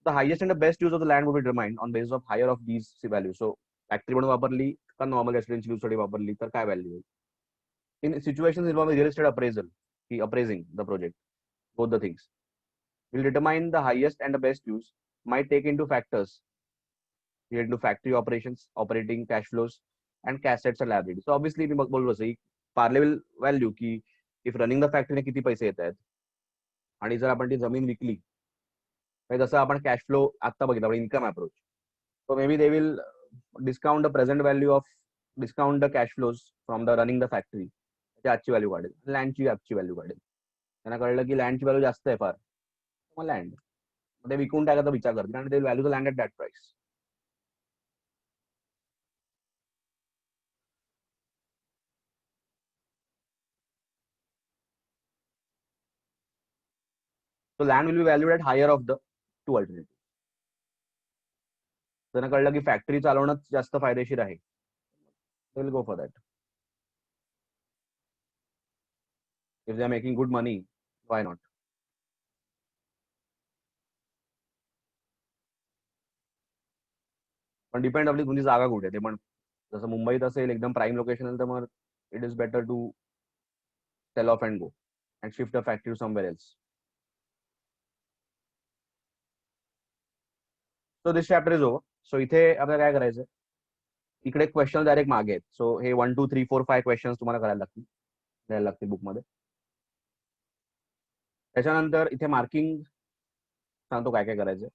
The highest and the best use of the land would be determined on basis of higher of these values. So factory म्हणून वापरली का नॉर्मल रेसिडेन्शियल यूज साठी वापरली तर काय व्हॅल्यू होईल. In situations involving real estate appraisal की appraising the project, both the things will determine the highest and the best use, might take into factors related to factory operations, operating cash flows, and assets and liabilities. So obviously मी बोललो असं पार level value की if running the फॅक्टरीने किती पैसे येत आहेत, आणि जर आपण ती जमीन विकली, जसं आपण कॅश फ्लो आता बघितलं, income approach, so may be they will discount the present value of, discount the cash flows from the running the factory, त्याची आजची व्हॅल्यू काढेल, लँडची आजची व्हॅल्यू काढेल. त्यांना कळलं की लँडची व्हॅल्यू जास्त आहे फार, मग लँड ते विकून टाकायचा विचार करतील आणि ते value the land at that price. So land will be valued at higher of the two alternative. त्यांना कळलं की फॅक्टरी चालवणंच जास्त फायदेशीर आहे, will go for that. If they are making good money, why not. पण डिपेंड आपली तुमची जागा कुठे, ते पण जसं मुंबईत असेल एकदम प्राईम लोकेशन, तर मग it is better to sell off and go and shift a factory somewhere else. So this chapter is over. So इथे आपल्याला काय करायचं, इकडे क्वेश्चन डायरेक्ट मागे आहेत. सो हे 1 2 3 4 5 क्वेश्चन तुम्हाला करायला लागतील, द्यायला लागतील बुकमध्ये. त्याच्यानंतर इथे मार्किंग सांगतो काय काय करायचं.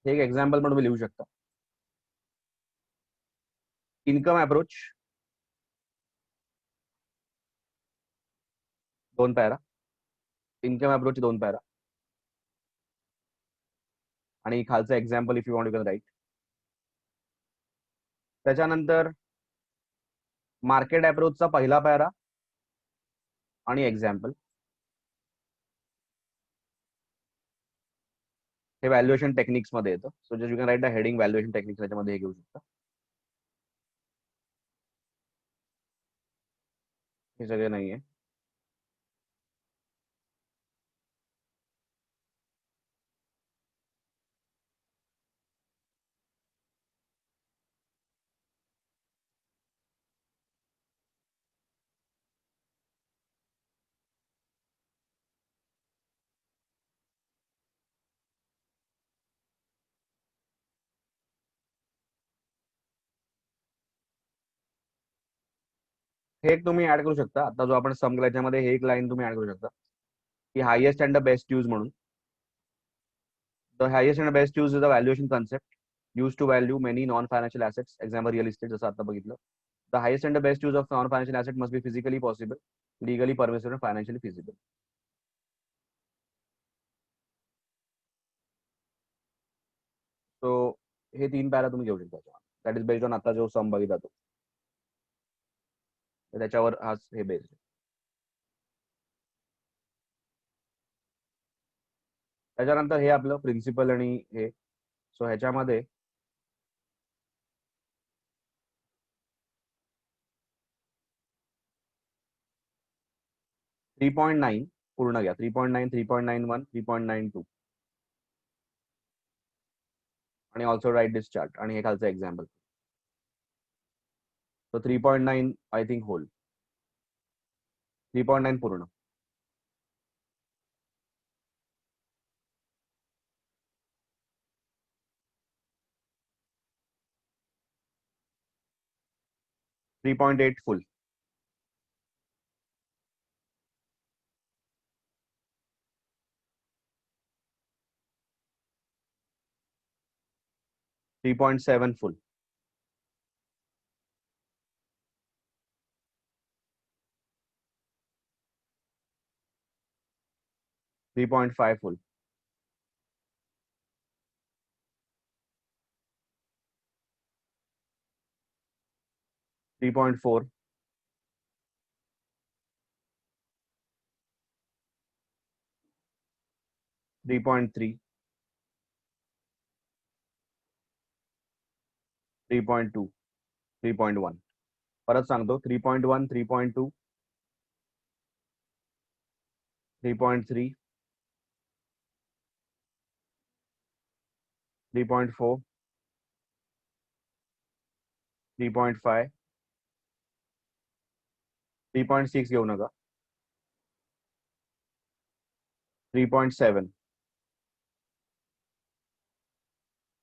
हे एक एक्झाम्पल पण तुम्ही लिहू शकता. Income approach 2 para, income approach 2 para, आणि खालचं example if you want you can write. त्याच्यानंतर मार्केट अप्रोचचा पहिला पॅरा आणि एक्झाम्पल. हे व्हॅल्युएशन टेक्निक्स मध्ये येतं. So just you can write the heading valuation techniques, त्याच्यामध्ये हे घेऊ शकता. हे सगळे नाहीये. हे एक तुम्ही ऍड करू शकता. आता जो आपण सम याच्यामध्ये हे एक लाईन तुम्ही ऍड करू शकता की highest and the best use म्हणून. The highest and best use is the valuation concept used to value many non-financial assets. Example, real estate, जसं आता बघितलं. The highest and the best use of non-financial asset must be physically possible, legally permissible, and financially feasible. So हे 3 para तुम्ही घेऊ शकता. That is based on आता जो सम बघितला तो, त्याच्यावर हाच हे बेस्ड. त्याच्यानंतर हे आपलं प्रिन्सिपल आणि हे. सो ह्याच्यामध्ये 3.9 पूर्ण घ्या. 3.9, 3.91, 3.92, आणि ऑल्सो राईट दिस चार्ट, आणि हे खालचं example. So 3.9 I think whole, 3.9 पूर्ण. Three point eight full. 3.7 full. $3.5 full. $3.4. $3.3. 3.2. 3.1. परत सांगतो 3.1, 3.2, 3.3, 3.4, 3.5, 3.6 घेऊ नका. 3.7,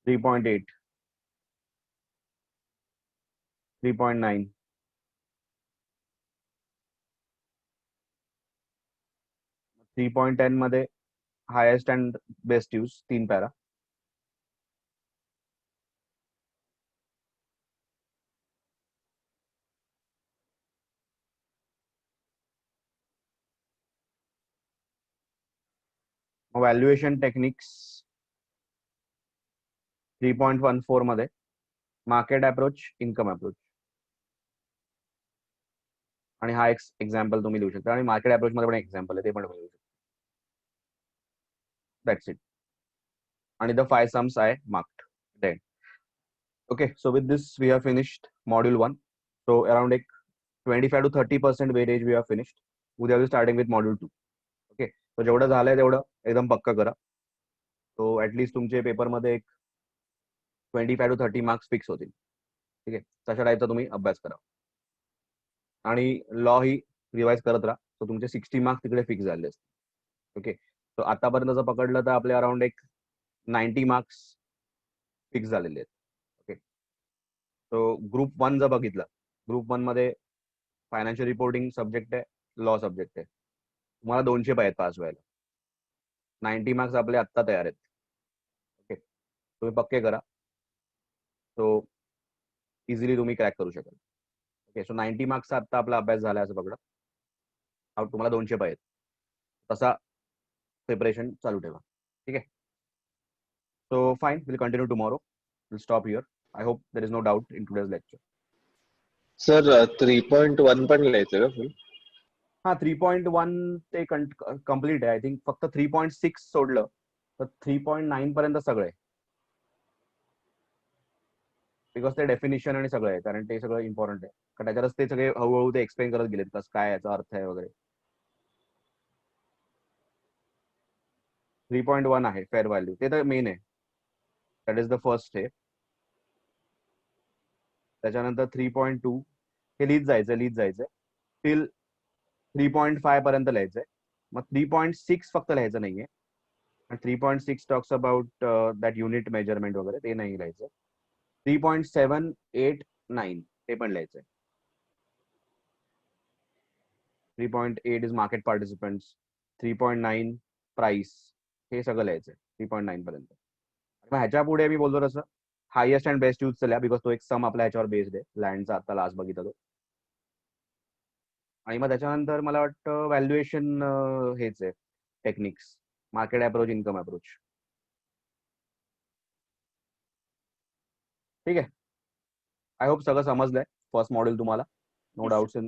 3.8, 3.9, 3.10 मध्ये highest and best use 3 para. Valuation techniques 3.14 मध्ये मार्केट अप्रोच, इन्कम अप्रोच. आणि हा एक एक्झाम्पल तुम्ही लिहू शकता आणि मार्केट अप्रोच मध्ये पण एक्झाम्पल आहे ते पण तुम्ही लिहू शकता. That's it. आणि द 5 सम्स आहे marked then. Okay, so with this we have finished module 1. So around like 25 to 30% weightage we have finished. उद्या we starting with module 2. Okay, so जेवढं झालंय तेवढं एकदम पक्का करा. So at least तुमचे पेपर मध्ये एक 25 to 30 मार्क्स फिक्स होतील. ठीक आहे, तशा टाईपचा तुम्ही अभ्यास करा आणि लॉ ही रिवाइज करत राहा. so तुमचे 60 मार्क्स तिकडे फिक्स झाले असतील. ओके, सो आतापर्यंत जर पकडलं तर आपले अराउंड एक 90 मार्क्स फिक्स झालेले आहेत. ओके, सो ग्रुप 1 जर बघितलं, ग्रुप 1 मध्ये फायनान्शियल रिपोर्टिंग सब्जेक्ट आहे, लॉ सब्जेक्ट आहे. तुम्हाला 200 पाहिजेत पास व्हायला. 90 मार्क्स आपले आत्ता तयार आहेत. ओके, तुम्ही पक्के करा, सो इझिली तुम्ही क्रॅक करू शकाल. ओके, सो 90 मार्क्सचा आत्ता आपला अभ्यास झाला असं पकडा. तुम्हाला 200 पाहिजेत, तसा प्रिपरेशन चालू ठेवा. ठीक आहे, so fine, will continue tomorrow. Will stop here. I hope there is no doubt in today's lecture. Sir 3.1 पण लिहायचं का फुल? हा, 3.1 ते कम्प्लीट आहे. आय थिंक फक्त 3.6 सोडलं तर 3.9 पर्यंत सगळं आहे. बिकॉज ते डेफिनेशन आणि सगळं आहे, कारण ते सगळं इम्पॉर्टंट आहे. कारण त्याच्यातच ते सगळे हळूहळू ते एक्सप्लेन करत गेलेत, कसं काय याचा अर्थ आहे वगैरे. 3.1 आहे फेअर व्हॅल्यू, ते तर मेन आहे. That is the first step. त्याच्यानंतर 3.2 हे लिहित जायचं टिल 3.5 पर्यंत लिहायचंय. मग 3.6 फक्त लिहायचं नाहीये. 3.6 talks about that unit measurement वगैरे, ते नाही लिहायचं. 3.7, 8, 9 ते पण लिहायचंय. 3.8 इज मार्केट पार्टिसिपंट्स, 3.9 प्राइस, हे सगळं लिहायचंय 3.9 पर्यंत. मग ह्याच्या पुढे मी बोलतो तसं हायेस्ट अँड बेस्ट यूज लिहा, बिकॉज तो एक सम आपल्या ह्याच्यावर बेस्ड आहे, लँडचा आता लास्ट बघितला तो. आणि मग त्याच्यानंतर मला वाटतं व्हॅल्युएशन हेच आहे, techniques, market approach, income approach. ठीक आहे, आय होप सगळं समजलंय फर्स्ट मॉड्यूल तुम्हाला, no doubts in.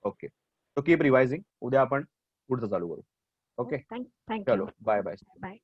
Okay, so keep revising. उद्या आपण पुढचं चालू करू. ओके, थँक चलो यू. Bye bye. बाय.